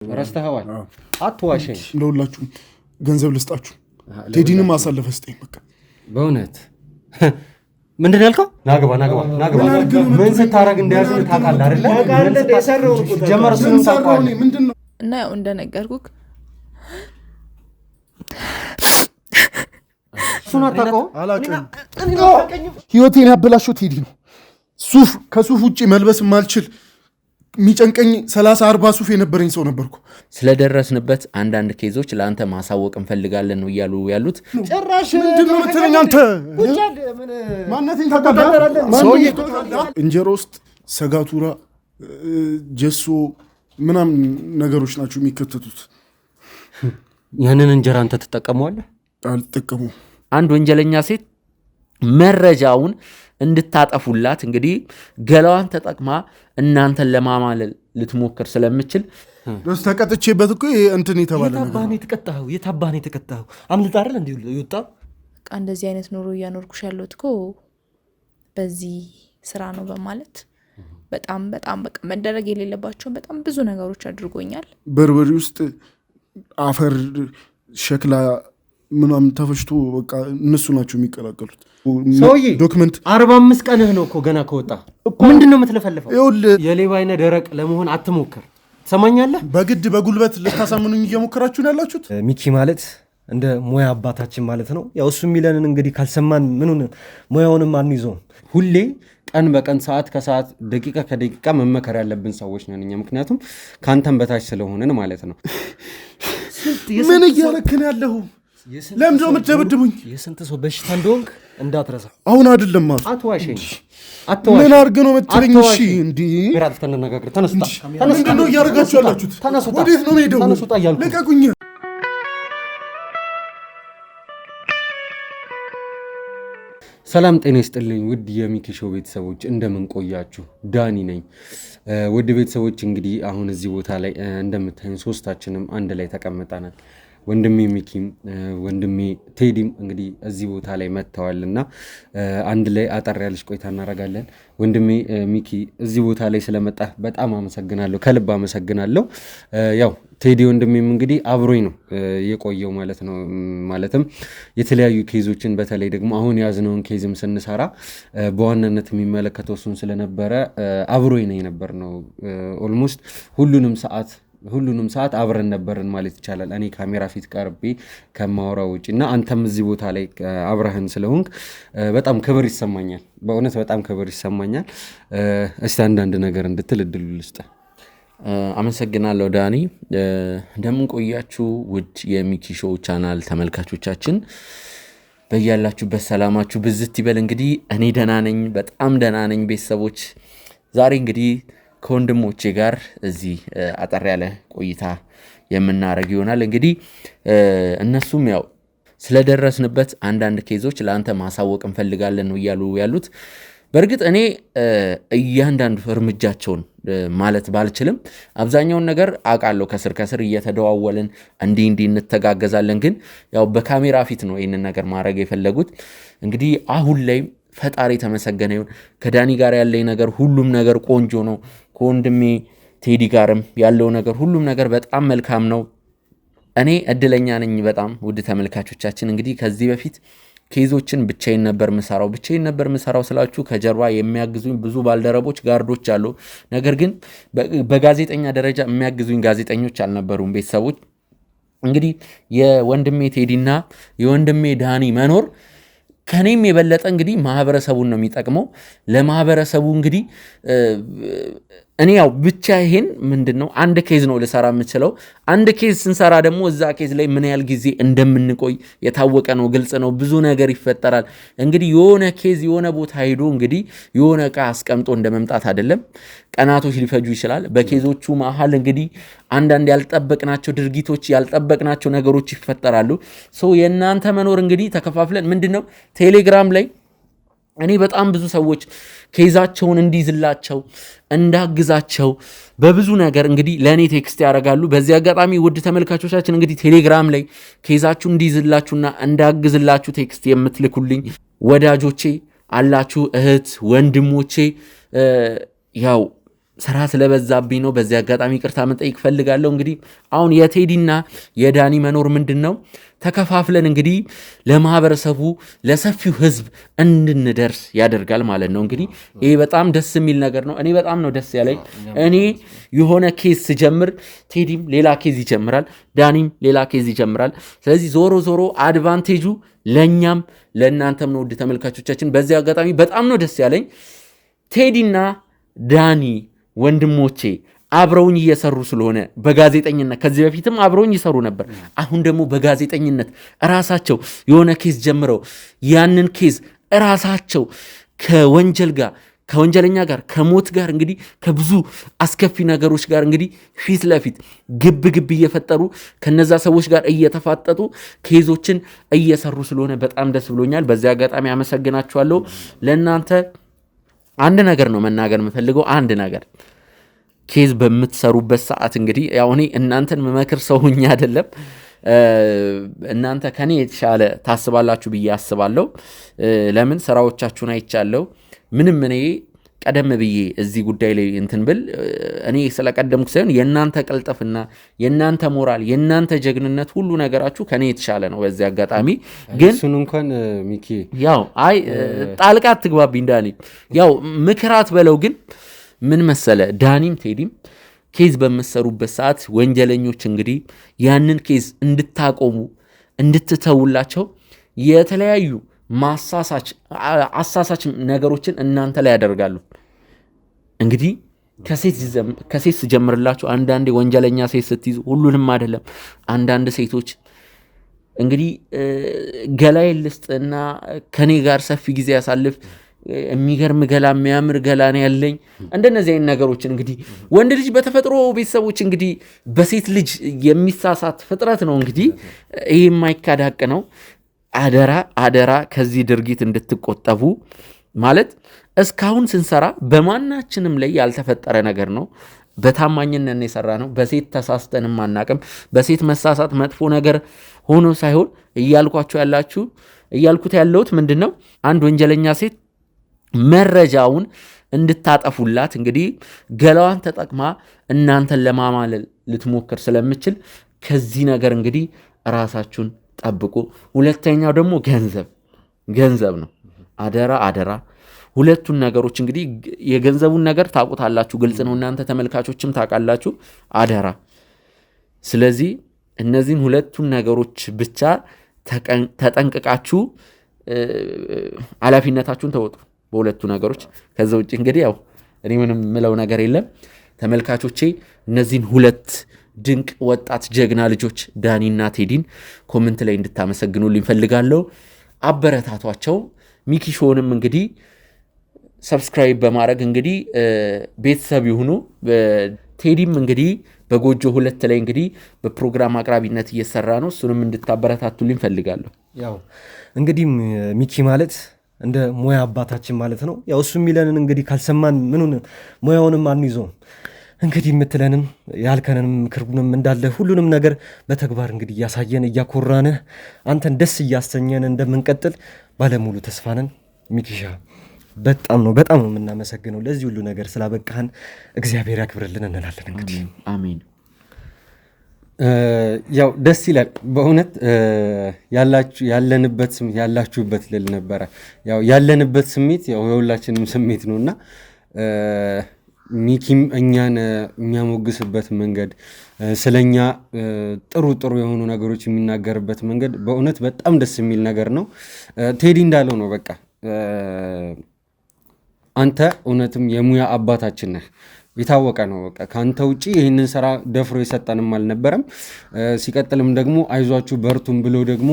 ረስተኸዋል አትዋሸኝ ለሁላችሁ ገንዘብ ልስጣችሁ ቴዲንም ማሳለፈ ስጠኝ በቃ በእውነት ምንድን ያልከው ናግባ ምን ስታረግ እንደያዝን ታውቃለህ አይደል ታውቃለህ የሰራው ነው ጀመርሱን ታውቃለህ ምንድነው እና ያው እንደነገርኩክ ሱና ታውቀው አላቀኝ ህይወቴን ያበላሽው ቴዲ ነው ሱፍ ከሱፍ ውጪ መልበስ ማልችል ሚጨንቀኝ 30-40 ሱፍ የነበረኝ ሰው ነበርኩ ስለደረስንበት አንዳንድ ኬዞች ለአንተ ማሳወቅ እንፈልጋለን ነው ይያሉ ያሉት ጭራሽ ምንድነው የምትለኝ አንተ ማንነቴን ታውቃለህ ሰውዬ እንጀራ ውስጥ ሰጋቱራ ጀሶ ምናምን ነገሮች ናቸው የሚከተቱት ያንን እንጀራ አንተ ተጠቀመዋለህ አልተጠቀሙም አንድ ወንጀለኛ ሴት መረጃውን እንድታጠፉላት እንግዲህ ገላዋን ተጠቅማ እናንተን ለማማለል ልትሞክር ስለምችል ደስ ተቀጥቼበት እኮ እንትን የተባለ ነገር የታባኔ ተቀጣው አምልጣ አይደል እንዴ ይወጣ በቃ እንደዚህ አይነት ኑሮ ያኖርኩሽ ያለሁት እኮ በዚህ ስራ ነው በማለት በጣም በቃ መደረግ የሌለባቸው በጣም ብዙ ነገሮች አድርጎኛል በርበሬ ውስጥ አፈር ሸክላ ምናምን ተፈሽቶ በቃ እነሱ ናቸው የሚቀላቀሉት ሰውዬ ዶክመንት 45 ቀንህ ነው እኮ ገና ከወጣ ምንድነው የምትለፈልፈው የሌባ አይነ ደረቅ ለመሆን አትሞክር ሰማኛለህ በግድ በጉልበት ልታሳምኑኝ እየሞከራችሁ ነው ያላችሁት ሚኪ ማለት እንደ ሙያ አባታችን ማለት ነው ያው እሱ የሚለንን እንግዲህ ካልሰማን ምኑን ሙያውንም አንይዘው ሁሌ ቀን በቀን ሰዓት ከሰዓት ደቂቃ ከደቂቃ መመከር ያለብን ሰዎች ነን እኛ ምክንያቱም ካንተም በታች ስለሆነን ማለት ነው ምን እያረክን ያለው ለምንድን ነው የምትደብድቡኝ የስንት ሰው በሽታ እንደሆንክ እንዳትረሳ አሁን አይደለም ማለት አትዋሸኝ ምን አድርግ ነው የምትለኝ እሺ እንዴ ብራል ተነጋገር ተነስታ ምንድን ነው እያደረጋችሁ ያላችሁት ወዴት ነው የምሄደው ልቀቁኝ ሰላም ጤና ይስጥልኝ ውድ የሚኪ ሾው ቤተሰቦች እንደምን ቆያችሁ ዳኒ ነኝ ውድ ቤተሰቦች እንግዲህ አሁን እዚህ ቦታ ላይ እንደምታዩን ሶስታችንም አንድ ላይ ተቀምጠናል ወንድሜ ሚኪም ወንድሜ ቴዲም እንግዲህ እዚህ ቦታ ላይ መጥተዋልና አንድ ላይ አጠር ያለች ቆይታ እናደርጋለን ወንድሜ ሚኪ እዚህ ቦታ ላይ ስለመጣ በጣም አመሰግናለሁ ከልብ አመሰግናለሁ ያው ቴዲ ወንድሜም እንግዲህ አብሮኝ ነው የቆየው ማለት ነው ማለትም የተለያዩ ኬዞችን በተለይ ደግሞ አሁን ያዝነውን ኬዝም ስንሰራ በዋናነት የሚመለከተው እሱን ስለነበረ አብሮኝ ነው የነበር ነው ኦልሞስት ሁሉንም ሰዓት አብረን ነበርን ማለት ይቻላል እኔ ካሜራ ፊት ቀርቤ ከማወራው ውጪና አንተም እዚህ ቦታ ላይ አብረህን ስለሆንክ በጣም ክብር ይሰማኛል በእውነት በጣም ክብር ይሰማኛል እስቲ አንዳንድ ነገር እንድትል እድሉ ልስጥ አመሰግናለሁ ዳኒ እንደምን ቆያችሁ ውድ የሚኪ ሾው ቻናል ተመልካቾቻችን በያላችሁበት ሰላማችሁ ብዝት ይበል እንግዲህ እኔ ደህና ነኝ በጣም ደህና ነኝ ቤተሰቦች ዛሬ እንግዲህ ከወንድሞቼ ጋር እዚህ አጠር ያለ ቆይታ የምናደርግ ይሆናል እንግዲህ እነሱም ያው ስለደረስንበት አንዳንድ ኬዞች ለአንተ ማሳወቅ እንፈልጋለን ነው ይያሉ ያሉት በእርግጥ እኔ እያንዳንዱ እርምጃቸውን ማለት ባልችልም አብዛኛውን ነገር አውቃለሁ ከስር እየተደዋወልን እንዲህ እንተጋገዛለን ግን ያው በካሜራ ፊት ነው ይሄንን ነገር ማድረግ የፈለጉት እንግዲህ አሁን ላይ ፈጣሪ ተመሰገነ ይሁን ከዳኒ ጋር ያለኝ ነገር ሁሉም ነገር ቆንጆ ነው ከወንድሜ ቴዲ ጋርም ያለው ነገር ሁሉም ነገር በጣም መልካም ነው እኔ እድለኛ ነኝ በጣም ውድ ተመልካቾቻችን እንግዲህ ከዚህ በፊት ኬዞችን ብቻዬን ነበር ምሰራው ስላችሁ ከጀርባ የሚያግዙኝ ብዙ ባልደረቦች ጋርዶች አሉ ነገር ግን በጋዜጠኛ ደረጃ የሚያግዙኝ ጋዜጠኞች አልነበሩም ቤተሰቦች እንግዲህ የወንድሜ ቴዲና የወንድሜ ዳኒ መኖር ከኔም የበለጠ እንግዲህ ማህበረሰቡን ነው የሚጠቅመው ለማህበረሰቡ እንግዲህ እኔ ያው ብቻ ይሄን ምንድነው አንድ ኬዝ ነው ልሰራ የምችለው አንድ ኬዝ ስንሰራ ደግሞ እዛ ኬዝ ላይ ምን ያህል ጊዜ እንደምንቆይ የታወቀ ነው ግልጽ ነው ብዙ ነገር ይፈጠራል እንግዲህ የሆነ ኬዝ የሆነ ቦታ ሄዶ እንግዲህ የሆነ ዕቃ አስቀምጦ እንደመምጣት አይደለም ቀናቶች ሊፈጁ ይችላል በኬዞቹ መሃል እንግዲህ አንዳንድ ያልጠበቅናቸው ድርጊቶች ያልጠበቅናቸው ነገሮች ይፈጠራሉ ሶ የእናንተ መኖር እንግዲህ ተከፋፍለን ምንድነው ቴሌግራም ላይ እኔ በጣም ብዙ ሰዎች ኬዛቸውን እንዲዝላቸው እንዳግዛቸው በብዙ ነገር እንግዲህ ለኔ ቴክስት ያደርጋሉ በዚህ አጋጣሚ ውድ ተመልካቾቻችን እንግዲህ ቴሌግራም ላይ ኬዛችሁ እንዲዝላችሁና እንዳግዝላችሁ ቴክስት የምትልኩልኝ ወዳጆቼ አላችሁ እህት ወንድሞቼ ያው ስራ ስለበዛብኝ ነው። በዚህ አጋጣሚ ይቅርታ መጠየቅ ፈልጋለሁ። እንግዲህ አሁን የቴዲና የዳኒ መኖር ምንድን ነው ተከፋፍለን እንግዲህ ለማህበረሰቡ ለሰፊው ህዝብ እንድንደርስ ያደርጋል ማለት ነው። እንግዲህ ይሄ በጣም ደስ የሚል ነገር ነው። እኔ በጣም ነው ደስ ያለኝ። እኔ የሆነ ኬዝ ስጀምር ቴዲም ሌላ ኬዝ ይጀምራል፣ ዳኒም ሌላ ኬዝ ይጀምራል። ስለዚህ ዞሮ ዞሮ አድቫንቴጁ ለእኛም ለእናንተም ነው። ውድ ተመልካቾቻችን በዚህ አጋጣሚ በጣም ነው ደስ ያለኝ ቴዲና ዳኒ ወንድሞቼ አብረውኝ እየሰሩ ስለሆነ በጋዜጠኝነት ከዚህ በፊትም አብረውኝ ይሰሩ ነበር። አሁን ደግሞ በጋዜጠኝነት እራሳቸው የሆነ ኬዝ ጀምረው ያንን ኬዝ እራሳቸው ከወንጀለኛ ጋር ከሞት ጋር እንግዲህ ከብዙ አስከፊ ነገሮች ጋር እንግዲህ ፊት ለፊት ግብ እየፈጠሩ ከነዛ ሰዎች ጋር እየተፋጠጡ ኬዞችን እየሰሩ ስለሆነ በጣም ደስ ብሎኛል። በዚህ አጋጣሚ አመሰግናችኋለሁ። ለእናንተ አንድ ነገር ነው መናገር የምፈልገው። አንድ ነገር ኬዝ በምትሰሩበት ሰዓት እንግዲህ ያው እኔ እናንተን መመክር ሰው ሁኜ አይደለም፣ እናንተ ከኔ የተሻለ ታስባላችሁ ብዬ አስባለሁ። ለምን ስራዎቻችሁን አይቻለሁ። ምንም እኔ ቀደም ብዬ እዚህ ጉዳይ ላይ እንትን ብል እኔ ስለቀደምኩ ሳይሆን የእናንተ ቅልጥፍና፣ የእናንተ ሞራል፣ የእናንተ ጀግንነት ሁሉ ነገራችሁ ከኔ የተሻለ ነው። በዚህ አጋጣሚ ግን እሱን እንኳን ሚኪ ያው ጣልቃ አትግባብኝ ዳኒ፣ ያው ምክራት በለው። ግን ምን መሰለ ዳኒም ቴዲም ኬዝ በምትሰሩበት ሰዓት ወንጀለኞች እንግዲህ ያንን ኬዝ እንድታቆሙ እንድትተውላቸው የተለያዩ አሳሳች ነገሮችን እናንተ ላይ ያደርጋሉ። እንግዲህ ከሴት ስጀምርላችሁ አንዳንዴ ወንጀለኛ ሴት ስትይዙ ሁሉንም አይደለም፣ አንዳንድ ሴቶች እንግዲህ ገላዬ ልስጥና ከኔ ጋር ሰፊ ጊዜ ያሳልፍ የሚገርም ገላ የሚያምር ገላ ነው ያለኝ እንደነዚህ አይነት ነገሮችን እንግዲህ ወንድ ልጅ በተፈጥሮ ቤተሰቦች እንግዲህ በሴት ልጅ የሚሳሳት ፍጥረት ነው። እንግዲህ ይሄ የማይካዳቅ ነው። አደራ ከዚህ ድርጊት እንድትቆጠቡ ማለት እስካሁን ስንሰራ በማናችንም ላይ ያልተፈጠረ ነገር ነው። በታማኝነት የሰራ ነው። በሴት ተሳስተንም አናቅም። በሴት መሳሳት መጥፎ ነገር ሆኖ ሳይሆን እያልኩት ያለሁት ምንድን ነው አንድ ወንጀለኛ ሴት መረጃውን እንድታጠፉላት እንግዲህ ገላዋን ተጠቅማ እናንተን ለማማለል ልትሞክር ስለምችል ከዚህ ነገር እንግዲህ ራሳችሁን ጠብቁ። ሁለተኛው ደግሞ ገንዘብ ነው። አደራ ሁለቱን ነገሮች እንግዲህ የገንዘቡን ነገር ታውቁታላችሁ፣ ግልጽ ነው። እናንተ ተመልካቾችም ታውቃላችሁ። አደራ ስለዚህ እነዚህን ሁለቱን ነገሮች ብቻ ተጠንቅቃችሁ ኃላፊነታችሁን ተወጡ በሁለቱ ነገሮች። ከዛ ውጭ እንግዲህ ያው እኔ ምንም ምለው ነገር የለም። ተመልካቾቼ እነዚህን ሁለት ድንቅ ወጣት ጀግና ልጆች ዳኒና ቴዲን ኮመንት ላይ እንድታመሰግኑልኝ ፈልጋለሁ። አበረታቷቸው። ሚኪ ሾውንም እንግዲህ ሰብስክራይብ በማድረግ እንግዲህ ቤተሰብ ይሁኑ። ቴዲም እንግዲህ በጎጆ 2 ላይ እንግዲህ በፕሮግራም አቅራቢነት እየሰራ ነው። እሱንም እንድታበረታቱልኝ ፈልጋለሁ። ያው እንግዲህ ሚኪ ማለት እንደ ሙያ አባታችን ማለት ነው። ያው እሱ የሚለንን እንግዲህ ካልሰማን ምኑን ሙያውንም አንይዘውም። እንግዲህ የምትለንም ያልከንንም ምክርንም እንዳለ ሁሉንም ነገር በተግባር እንግዲህ እያሳየን እያኮራንህ አንተን ደስ እያሰኘን እንደምንቀጥል ባለሙሉ ተስፋ ነን። ሚኪሻ በጣም ነው የምናመሰግነው ለዚህ ሁሉ ነገር ስላበቃህን እግዚአብሔር ያክብርልን እንላለን። እንግዲህ አሜን። ያው ደስ ይላል በእውነት ያላችሁበት ልል ነበረ። ያው ያለንበት ስሜት ያው የሁላችንም ስሜት ነውና ሚኪም እኛን የሚያሞግስበት መንገድ ስለኛ ጥሩ የሆኑ ነገሮች የሚናገርበት መንገድ በእውነት በጣም ደስ የሚል ነገር ነው። ቴዲ እንዳለው ነው በቃ አንተ እውነትም የሙያ አባታችን ነህ። የታወቀ ነው። በቃ ካንተ ውጪ ይህንን ስራ ደፍሮ የሰጠንም አልነበረም። ሲቀጥልም ደግሞ አይዟችሁ በርቱም ብሎ ደግሞ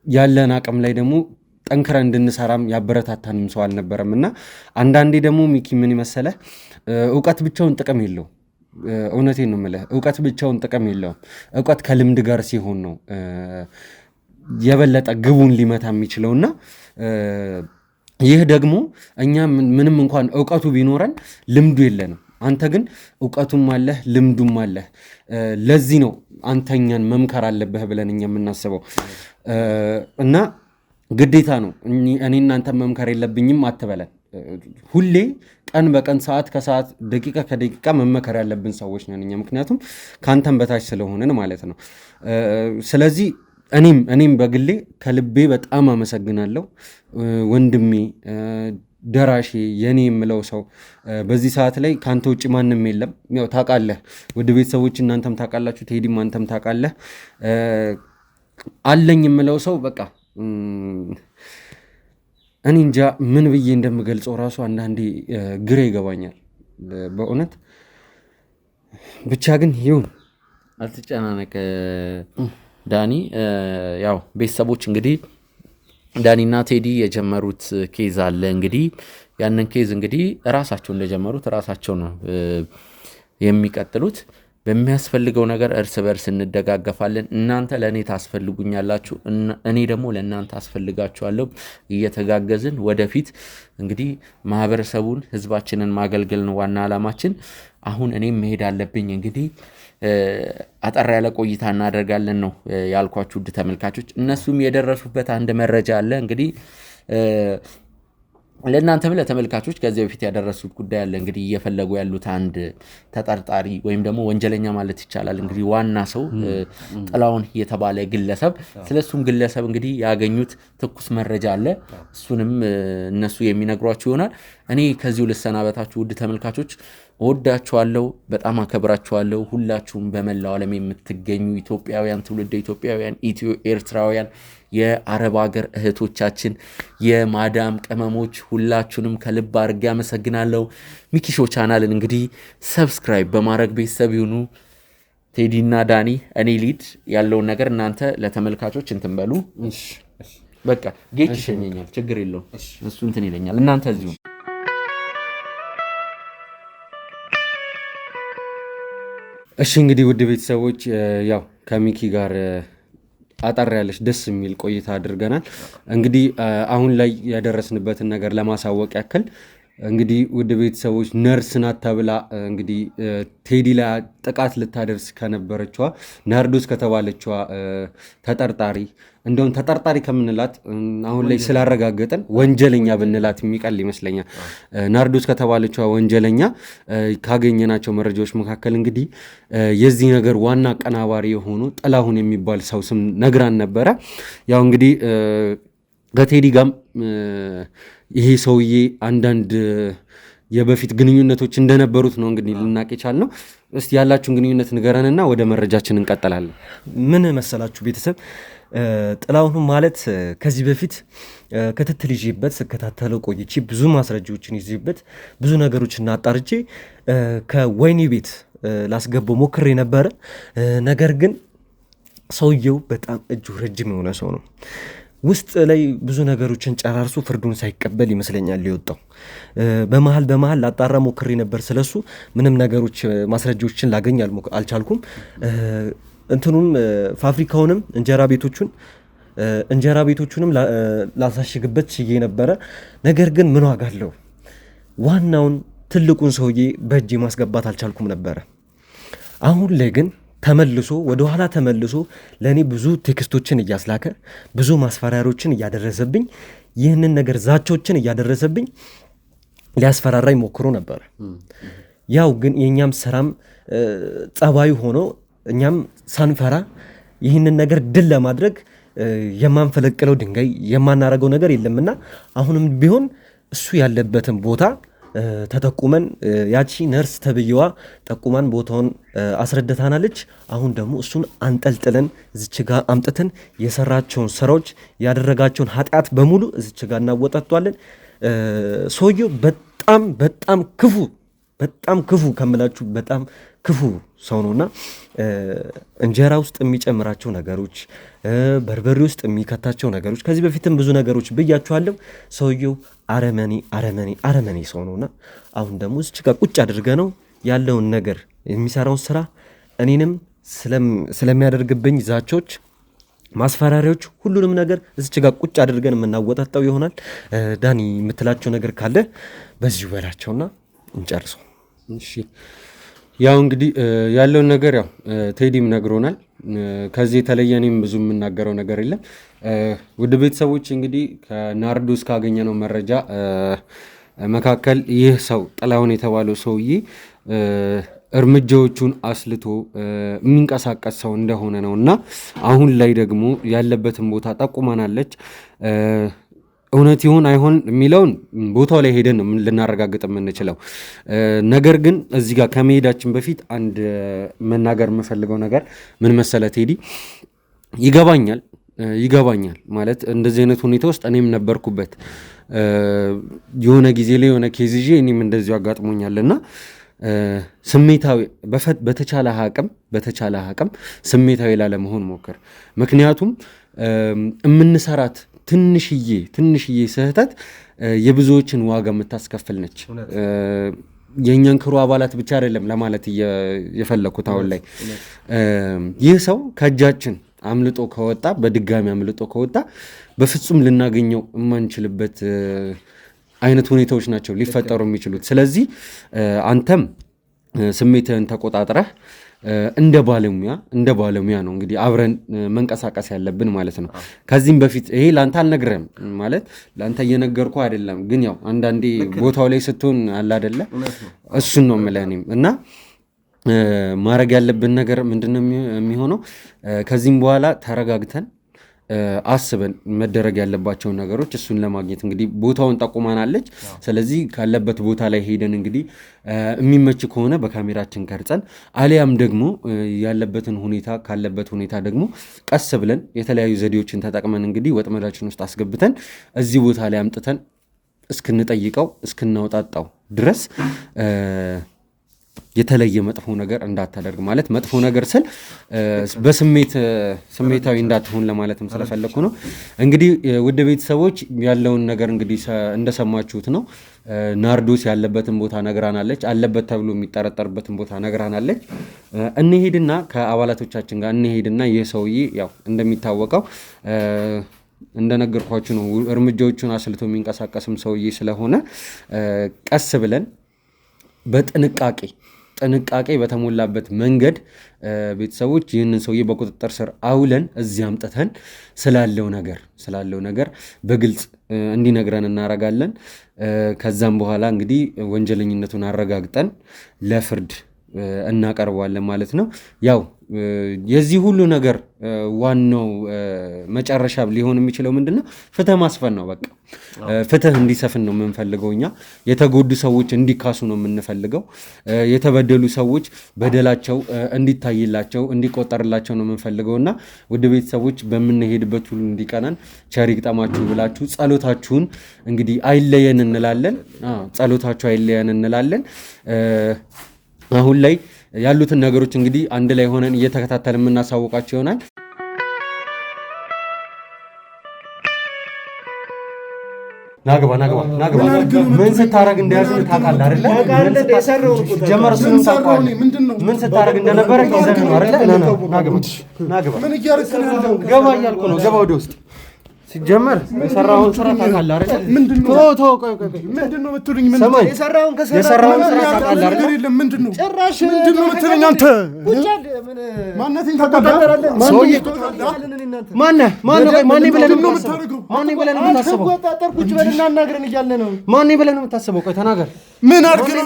ያለን አቅም ላይ ደግሞ ጠንክረን እንድንሰራም ያበረታታንም ሰው አልነበረም እና አንዳንዴ ደግሞ ሚኪ ምን መሰለህ እውቀት ብቻውን ጥቅም የለው። እውነቴን ነው የምልህ፣ እውቀት ብቻውን ጥቅም የለውም። እውቀት ከልምድ ጋር ሲሆን ነው የበለጠ ግቡን ሊመታ የሚችለውና ይህ ደግሞ እኛ ምንም እንኳን እውቀቱ ቢኖረን ልምዱ የለንም። አንተ ግን እውቀቱም አለህ ልምዱም አለህ። ለዚህ ነው አንተኛን መምከር አለብህ ብለን እኛ የምናስበው እና ግዴታ ነው። እኔ እናንተ መምከር የለብኝም አትበለን። ሁሌ ቀን በቀን ሰዓት ከሰዓት ደቂቃ ከደቂቃ መመከር ያለብን ሰዎች ነን እኛ፣ ምክንያቱም ከአንተም በታች ስለሆንን ማለት ነው። ስለዚህ እኔም በግሌ ከልቤ በጣም አመሰግናለሁ ወንድሜ፣ ደራሼ፣ የኔ የምለው ሰው በዚህ ሰዓት ላይ ከአንተ ውጭ ማንም የለም። ያው ታውቃለህ፣ ውድ ቤተሰቦች እናንተም ታውቃላችሁ፣ ቴዲም አንተም ታውቃለህ። አለኝ የምለው ሰው በቃ እኔ እንጃ ምን ብዬ እንደምገልጸው ራሱ አንዳንዴ ግራ ይገባኛል በእውነት። ብቻ ግን ይሁን፣ አትጨናነቅ ዳኒ። ያው ቤተሰቦች እንግዲህ ዳኒና ቴዲ የጀመሩት ኬዝ አለ። እንግዲህ ያንን ኬዝ እንግዲህ ራሳቸው እንደጀመሩት ራሳቸው ነው የሚቀጥሉት። በሚያስፈልገው ነገር እርስ በርስ እንደጋገፋለን። እናንተ ለእኔ ታስፈልጉኛላችሁ፣ እኔ ደግሞ ለእናንተ አስፈልጋችኋለሁ። እየተጋገዝን ወደፊት እንግዲህ ማህበረሰቡን፣ ህዝባችንን ማገልገል ነው ዋና ዓላማችን። አሁን እኔም መሄድ አለብኝ። እንግዲህ አጠር ያለ ቆይታ እናደርጋለን ነው ያልኳችሁ ውድ ተመልካቾች። እነሱም የደረሱበት አንድ መረጃ አለ እንግዲህ ለእናንተም ለተመልካቾች ከዚህ በፊት ያደረሱት ጉዳይ አለ። እንግዲህ እየፈለጉ ያሉት አንድ ተጠርጣሪ ወይም ደግሞ ወንጀለኛ ማለት ይቻላል እንግዲህ ዋና ሰው ጥላሁን የተባለ ግለሰብ፣ ስለሱም ግለሰብ እንግዲህ ያገኙት ትኩስ መረጃ አለ። እሱንም እነሱ የሚነግሯችሁ ይሆናል። እኔ ከዚሁ ልሰናበታችሁ ውድ ተመልካቾች። እወዳችኋለሁ፣ በጣም አከብራችኋለሁ። ሁላችሁም በመላው ዓለም የምትገኙ ኢትዮጵያውያን፣ ትውልደ ኢትዮጵያውያን፣ ኢትዮ ኤርትራውያን፣ የአረብ ሀገር እህቶቻችን፣ የማዳም ቅመሞች ሁላችሁንም ከልብ አድርጌ አመሰግናለሁ። ሚኪሾ ቻናልን እንግዲህ ሰብስክራይብ በማድረግ ቤተሰብ ይሁኑ። ቴዲና ዳኒ እኔ ሊድ ያለውን ነገር እናንተ ለተመልካቾች እንትን በሉ። በቃ ጌች ይሸኘኛል፣ ችግር የለውም እሱ እንትን ይለኛል። እናንተ እዚሁ እሺ። እንግዲህ ውድ ቤተሰቦች ያው ከሚኪ ጋር አጠር ያለች ደስ የሚል ቆይታ አድርገናል። እንግዲህ አሁን ላይ ያደረስንበትን ነገር ለማሳወቅ ያክል እንግዲህ ውድ ቤተሰቦች ነርስ ናት ተብላ እንግዲህ ቴዲ ላይ ጥቃት ልታደርስ ከነበረችዋ ናርዶስ ከተባለችዋ ተጠርጣሪ፣ እንደውም ተጠርጣሪ ከምንላት አሁን ላይ ስላረጋገጠን ወንጀለኛ ብንላት የሚቀል ይመስለኛል። ናርዶስ ከተባለችዋ ወንጀለኛ ካገኘናቸው መረጃዎች መካከል እንግዲህ የዚህ ነገር ዋና አቀናባሪ የሆኑ ጥላሁን የሚባል ሰው ስም ነግራን ነበረ። ያው እንግዲህ ከቴዲ ጋርም ይሄ ሰውዬ አንዳንድ የበፊት ግንኙነቶች እንደነበሩት ነው እንግዲህ ልናቅ የቻልነው። እስቲ ያላችሁን ግንኙነት ንገረንና ወደ መረጃችን እንቀጥላለን። ምን መሰላችሁ ቤተሰብ፣ ጥላሁን ማለት ከዚህ በፊት ክትትል ይዤበት ስከታተለው ቆይቼ ብዙ ማስረጃዎችን ይዤበት ብዙ ነገሮችን አጣርቼ ከወህኒ ቤት ላስገባው ሞክሬ ነበረ። ነገር ግን ሰውየው በጣም እጁ ረጅም የሆነ ሰው ነው። ውስጥ ላይ ብዙ ነገሮችን ጨራርሶ ፍርዱን ሳይቀበል ይመስለኛል ሊወጣው። በመሀል ላጣራ ሞክሬ ነበር ስለሱ። ምንም ነገሮች ማስረጃዎችን ላገኝ አልቻልኩም። እንትኑም ፋብሪካውንም እንጀራ ቤቶቹንም ላሳሽግበት ችዬ ነበረ። ነገር ግን ምን ዋጋ አለው? ዋናውን ትልቁን ሰውዬ በእጅ ማስገባት አልቻልኩም ነበረ። አሁን ላይ ግን ወደኋላ ተመልሶ ለእኔ ብዙ ቴክስቶችን እያስላከ ብዙ ማስፈራሪያዎችን እያደረሰብኝ፣ ይህንን ነገር ዛቾችን እያደረሰብኝ ሊያስፈራራኝ ሞክሮ ነበረ። ያው ግን የእኛም ስራም ጸባዩ ሆኖ እኛም ሳንፈራ ይህንን ነገር ድል ለማድረግ የማንፈለቅለው ድንጋይ የማናረገው ነገር የለምና አሁንም ቢሆን እሱ ያለበትን ቦታ ተጠቁመን ያቺ ነርስ ተብዬዋ ጠቁማን ቦታውን አስረድታናለች። አሁን ደግሞ እሱን አንጠልጥለን እዚች ጋር አምጥተን የሰራቸውን ስራዎች ያደረጋቸውን ኃጢአት በሙሉ እዚች ጋር እናወጣቷለን። ሰውየው በጣም ክፉ ከምላችሁ በጣም ክፉ ሰው ነውና እንጀራ ውስጥ የሚጨምራቸው ነገሮች፣ በርበሬ ውስጥ የሚከታቸው ነገሮች፣ ከዚህ በፊትም ብዙ ነገሮች ብያችኋለሁ። ሰውየው አረመኔ ሰው ነውና አሁን ደግሞ እዚች ጋር ቁጭ አድርገ ነው ያለውን ነገር የሚሰራውን ስራ እኔንም ስለሚያደርግብኝ ዛቾች፣ ማስፈራሪያዎች፣ ሁሉንም ነገር እዚች ጋር ቁጭ አድርገን የምናወጣጣው ይሆናል። ዳኒ የምትላቸው ነገር ካለ በዚሁ በላቸውና እንጨርሰው። እሺ ያው እንግዲህ ያለውን ነገር ያው ቴዲም ነግሮናል። ከዚህ የተለየ እኔም ብዙ የምናገረው ነገር የለም። ውድ ቤተሰቦች እንግዲህ ከናርዶስ ካገኘነው መረጃ መካከል ይህ ሰው ጥላሁን የተባለው ሰውዬ እርምጃዎቹን አስልቶ የሚንቀሳቀስ ሰው እንደሆነ ነው እና አሁን ላይ ደግሞ ያለበትን ቦታ ጠቁማናለች። እውነት ይሁን አይሆን የሚለውን ቦታው ላይ ሄደን ነው ልናረጋግጥ የምንችለው። ነገር ግን እዚህ ጋር ከመሄዳችን በፊት አንድ መናገር የምፈልገው ነገር ምን መሰለ ቴዲ፣ ይገባኛል ማለት እንደዚህ አይነት ሁኔታ ውስጥ እኔም ነበርኩበት። የሆነ ጊዜ ላይ የሆነ ኬዝ ይዤ እኔም እንደዚሁ አጋጥሞኛልና ስሜታዊ በተቻለ አቅም ስሜታዊ ላለመሆን ሞክር። ምክንያቱም የምንሰራት ትንሽዬ ስህተት የብዙዎችን ዋጋ የምታስከፍል ነች። የእኛን ክሩ አባላት ብቻ አይደለም ለማለት የፈለኩት። አሁን ላይ ይህ ሰው ከእጃችን በድጋሚ አምልጦ ከወጣ በፍጹም ልናገኘው የማንችልበት አይነት ሁኔታዎች ናቸው ሊፈጠሩ የሚችሉት። ስለዚህ አንተም ስሜትህን ተቆጣጥረህ እንደ ባለሙያ ነው እንግዲህ አብረን መንቀሳቀስ ያለብን ማለት ነው። ከዚህም በፊት ይሄ ለአንተ አልነግርህም ማለት ለአንተ እየነገርኩ አይደለም፣ ግን ያው አንዳንዴ ቦታው ላይ ስትሆን አለ አይደለ፣ እሱን ነው የምልህ እኔም እና ማድረግ ያለብን ነገር ምንድነው የሚሆነው? ከዚህም በኋላ ተረጋግተን አስበን መደረግ ያለባቸውን ነገሮች እሱን ለማግኘት እንግዲህ ቦታውን ጠቁማናለች። ስለዚህ ካለበት ቦታ ላይ ሄደን እንግዲህ የሚመች ከሆነ በካሜራችን ቀርጸን አሊያም ደግሞ ካለበት ሁኔታ ደግሞ ቀስ ብለን የተለያዩ ዘዴዎችን ተጠቅመን እንግዲህ ወጥመዳችን ውስጥ አስገብተን እዚህ ቦታ ላይ አምጥተን እስክንጠይቀው እስክናወጣጣው ድረስ የተለየ መጥፎ ነገር እንዳታደርግ ማለት መጥፎ ነገር ስል ስሜታዊ እንዳትሆን ለማለትም ስለፈለኩ ነው። እንግዲህ ውድ ቤተሰቦች ያለውን ነገር እንግዲህ እንደሰማችሁት ነው። ናርዶስ ያለበትን ቦታ ነግራናለች፣ አለበት ተብሎ የሚጠረጠርበትን ቦታ ነግራናለች። እንሄድና ከአባላቶቻችን ጋር እንሄድና ይህ ሰውዬ ያው እንደሚታወቀው እንደነገርኳችሁ ነው እርምጃዎቹን አስልቶ የሚንቀሳቀስም ሰውዬ ስለሆነ ቀስ ብለን ጥንቃቄ በተሞላበት መንገድ ቤተሰቦች ይህንን ሰውዬ በቁጥጥር ስር አውለን እዚህ አምጥተን ስላለው ነገር በግልጽ እንዲነግረን እናረጋለን። ከዛም በኋላ እንግዲህ ወንጀለኝነቱን አረጋግጠን ለፍርድ እናቀርበዋለን ማለት ነው። ያው የዚህ ሁሉ ነገር ዋናው መጨረሻ ሊሆን የሚችለው ምንድነው? ፍትህ ማስፈን ነው። በቃ ፍትህ እንዲሰፍን ነው የምንፈልገው እኛ። የተጎዱ ሰዎች እንዲካሱ ነው የምንፈልገው። የተበደሉ ሰዎች በደላቸው እንዲታይላቸው እንዲቆጠርላቸው ነው የምንፈልገው እና ውድ ቤተሰቦች በምንሄድበት ሁሉ እንዲቀናን ቸር ይግጠማችሁ ብላችሁ ጸሎታችሁን እንግዲህ አይለየን እንላለን። ጸሎታችሁ አይለየን እንላለን። አሁን ላይ ያሉትን ነገሮች እንግዲህ አንድ ላይ ሆነን እየተከታተልን የምናሳውቃቸው ይሆናል። ናግባ ምን ስታረግ እንደያዝን ታውቃለህ አይደለ? ምን ስታረግ እንደነበረ ይዘን ነው አይደለ? ናግባ ምን እያረክ ነው? ገባ እያልኩ ነው። ገባ ወደ ውስጥ ሲጀመር የሰራውን ስራ ታውቃለህ አይደል? ምንድነው? ምንድነው የምትሉኝ? የሰራውን ስራ ታውቃለህ አይደል? ምንድነው? ጭራሽ ምንድነው የምትሉኝ አንተ? ማንነቴን ታውቃለህ? ማነህ ብለህ ነው የምታስበው? ተቆጣጠር፣ ቁጭ በልና አናግረን እያለ ነው። ማነህ ብለህ ነው የምታስበው? ቆይ ተናገር። ምን አድርግ ነው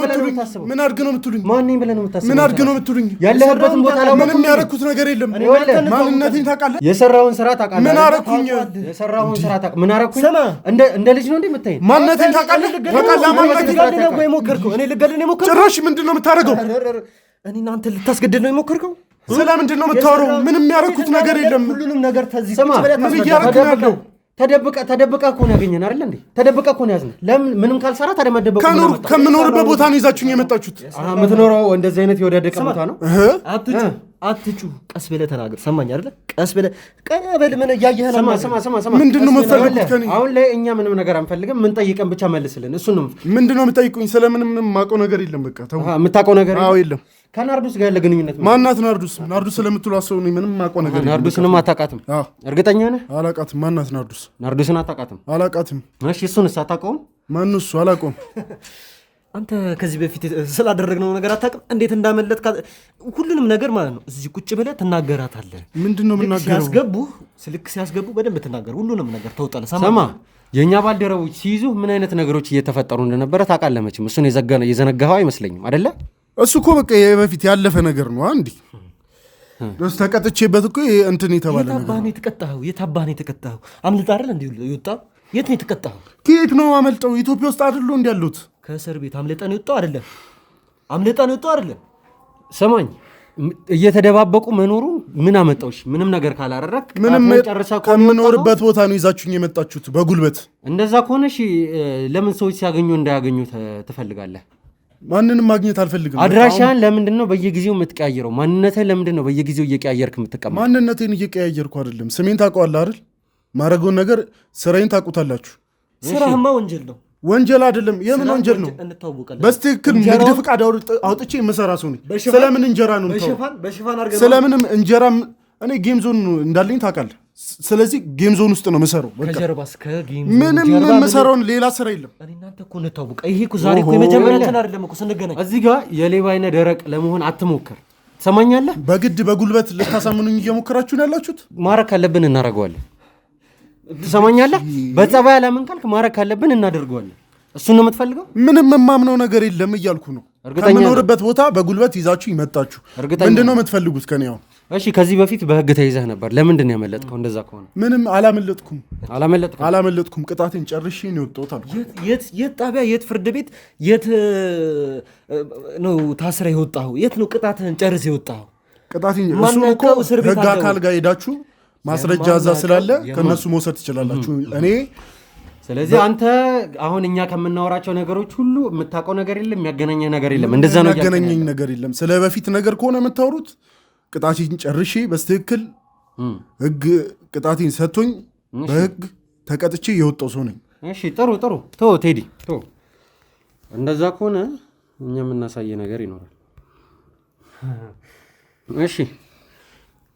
የምትሉኝ? ማነህ ብለህ ነው የምታስበው? ምን አድርግ ነው የምትሉኝ? ያለህበትን ቦታ ላይ ምንም ያደረኩት ነገር የለም። ማንነቴን ታውቃለህ? የሰራውን ስራ ታውቃለህ? ምን አደረኩኝ? የሰራውን ስራ ታውቃለህ? ምን አደረኩኝ? እንደ ልጅ ነው እንደምታይ? ማንነቴን ታውቃለህ? እኔ ልገድል ነው የሞከርከው? ጭራሽ ምንድን ነው የምታደርገው? እኔ እናንተ ልታስገድል ነው የሞከርከው? ስለምንድን ነው የምታወራው? ምንም ያደረኩት ነገር የለም። ሁሉንም ነገር ተዚህ ምን እያደረክ ነው ያለው? ተደብቀህ እኮ ነው ያገኘን አይደል እንዴ? ተደብቀህ እኮ ነው ያዝነው። ለምን ምንም ካልሰራ ታዲያ መደበቅ ነው? ከምኖርበት ቦታ ነው ይዛችሁኝ የመጣችሁት። የምትኖረው እንደዚህ አይነት የወዳደቀ ቦታ ነው። አትጩ፣ ቀስ ብለህ ተናገር። ሰማኝ አይደለ? ቀስ ብለህ ቀበል። ምን እያየህ ነው? ስማ፣ ምንድን ነው የምትፈልጉት ከእኔ? አሁን ላይ እኛ ምንም ነገር አንፈልግም። ምን ጠይቀን ብቻ መልስልን። እሱን ነው። ምንድን ነው የምጠይቁኝ? ስለምንም የማውቀው ነገር የለም። በቃ ተው። የምታውቀው ነገር የለም? ከናርዶስ ጋር ያለ ግንኙነት ማናት? ናርዶስ ስለምትሉ አሰው ነው። ምንም አውቀው ነገር የለም። ናርዶስንም አታውቃትም? እርግጠኛ ነህ? አላውቃትም። ማናት ናርዶስ? ናርዶስን አታውቃትም? አላውቃትም። እሺ፣ እሱንስ አታውቀውም? ማን እሱ? አላውቀውም። አንተ ከዚህ በፊት ስላደረግነው ነገር አታውቅም? እንዴት እንዳመለጥ ሁሉንም ነገር ማለት ነው። እዚህ ቁጭ ብለህ ትናገራታለህ። ምንድን ነው የምናገረው? ስልክ ሲያስገቡ በደንብ ትናገር። ሁሉንም ነገር ተውጣለህ። ሰማ የእኛ ባልደረቦች ሲይዙ ምን አይነት ነገሮች እየተፈጠሩ እንደነበረ ታውቃለህ መቼም። እሱን የዘነጋኸው አይመስለኝም አይደለ? እሱ እኮ በቃ በፊት ያለፈ ነገር ነው። አንዲ ደስ ተቀጥቼበት እኮ እንትን የተባለ ነገር የታባህ ነው የተቀጣኸው? የታባህ ነው የተቀጣኸው? አምልጥ አይደል እንዴ የወጣው? የት ነው የተቀጣኸው? ከየት ነው አመልጠው? ኢትዮጵያ ውስጥ አይደሉ እንዴ ያሉት? ከእስር ቤት አምልጠህ ነው የወጣው አይደለም? አምልጠህ ነው የወጣው አይደለም? ሰማኝ፣ እየተደባበቁ መኖሩ ምን አመጣውሽ? ምንም ነገር ካላረረክ ምንም ከምኖርበት ቦታ ነው ይዛችሁኝ የመጣችሁት በጉልበት። እንደዛ ከሆነ እሺ፣ ለምን ሰዎች ሲያገኙ እንዳያገኙ ትፈልጋለህ? ማንንም ማግኘት አልፈልግም። አድራሻህን ለምንድን ነው በየጊዜው የምትቀያየረው? ማንነትህን ለምንድን ነው በየጊዜው እየቀያየርክ የምትቀመጠው? ማንነቴን እየቀያየርኩ አይደለም። ስሜን ታውቀዋለህ አይደል? ማረገውን ነገር ስራዬን ታውቁታላችሁ። ስራህማ ወንጀል ነው። ወንጀል አይደለም። የምን ወንጀል ነው? በስትክክል ንግድ ፍቃድ አውጥቼ የምሰራ ሰው ነኝ። ስለምን እንጀራ ነው? ስለምንም እንጀራ እኔ ጌም ዞን እንዳለኝ ታውቃለህ። ስለዚህ ጌም ዞን ውስጥ ነው የምሰራው። ምንም የምሰራውን ሌላ ስራ የለም። እዚህ ጋር የሌባ አይነ ደረቅ ለመሆን አትሞክር። ትሰማኛለህ? በግድ በጉልበት ልታሳምኑኝ እየሞከራችሁ ነው ያላችሁት። ማረክ ካለብን እናደርገዋለን። ትሰማኛለህ? በጸባይ አላምን ካልክ ማረክ ካለብን እናደርገዋለን። እሱን ነው የምትፈልገው? ምንም የማምነው ነገር የለም እያልኩ ነው። ከምኖርበት ቦታ በጉልበት ይዛችሁ ይመጣችሁ። ምንድን ነው የምትፈልጉት ከኔ? አሁን እሺ፣ ከዚህ በፊት በህግ ተይዘህ ነበር። ለምንድን ነው ያመለጥከው? እንደዛ ከሆነ ምንም አላመለጥኩም። ቅጣቴን ጨርሼ ነው የወጣሁት አልኩ። የት ጣቢያ፣ የት ፍርድ ቤት፣ የት ነው ታስረህ የወጣኸው? የት ነው ቅጣትህን ጨርሰህ የወጣኸው? ቅጣቴን እሱ እኮ ህግ አካል ጋር ሄዳችሁ ማስረጃ እዛ ስላለ ከነሱ መውሰድ ትችላላችሁ። እኔ ስለዚህ አንተ አሁን እኛ ከምናወራቸው ነገሮች ሁሉ የምታውቀው ነገር የለም፣ የሚያገናኘ ነገር የለም። እንደዛ ነው የሚያገናኘኝ ነገር የለም። ስለ በፊት ነገር ከሆነ የምታወሩት ቅጣቴን ጨርሼ በስትክክል ህግ ቅጣቴን ሰጥቶኝ በህግ ተቀጥቼ የወጣው ሰው ነኝ። እሺ፣ ጥሩ ቴዲ፣ እንደዛ ከሆነ እኛ የምናሳየ ነገር ይኖራል። እሺ፣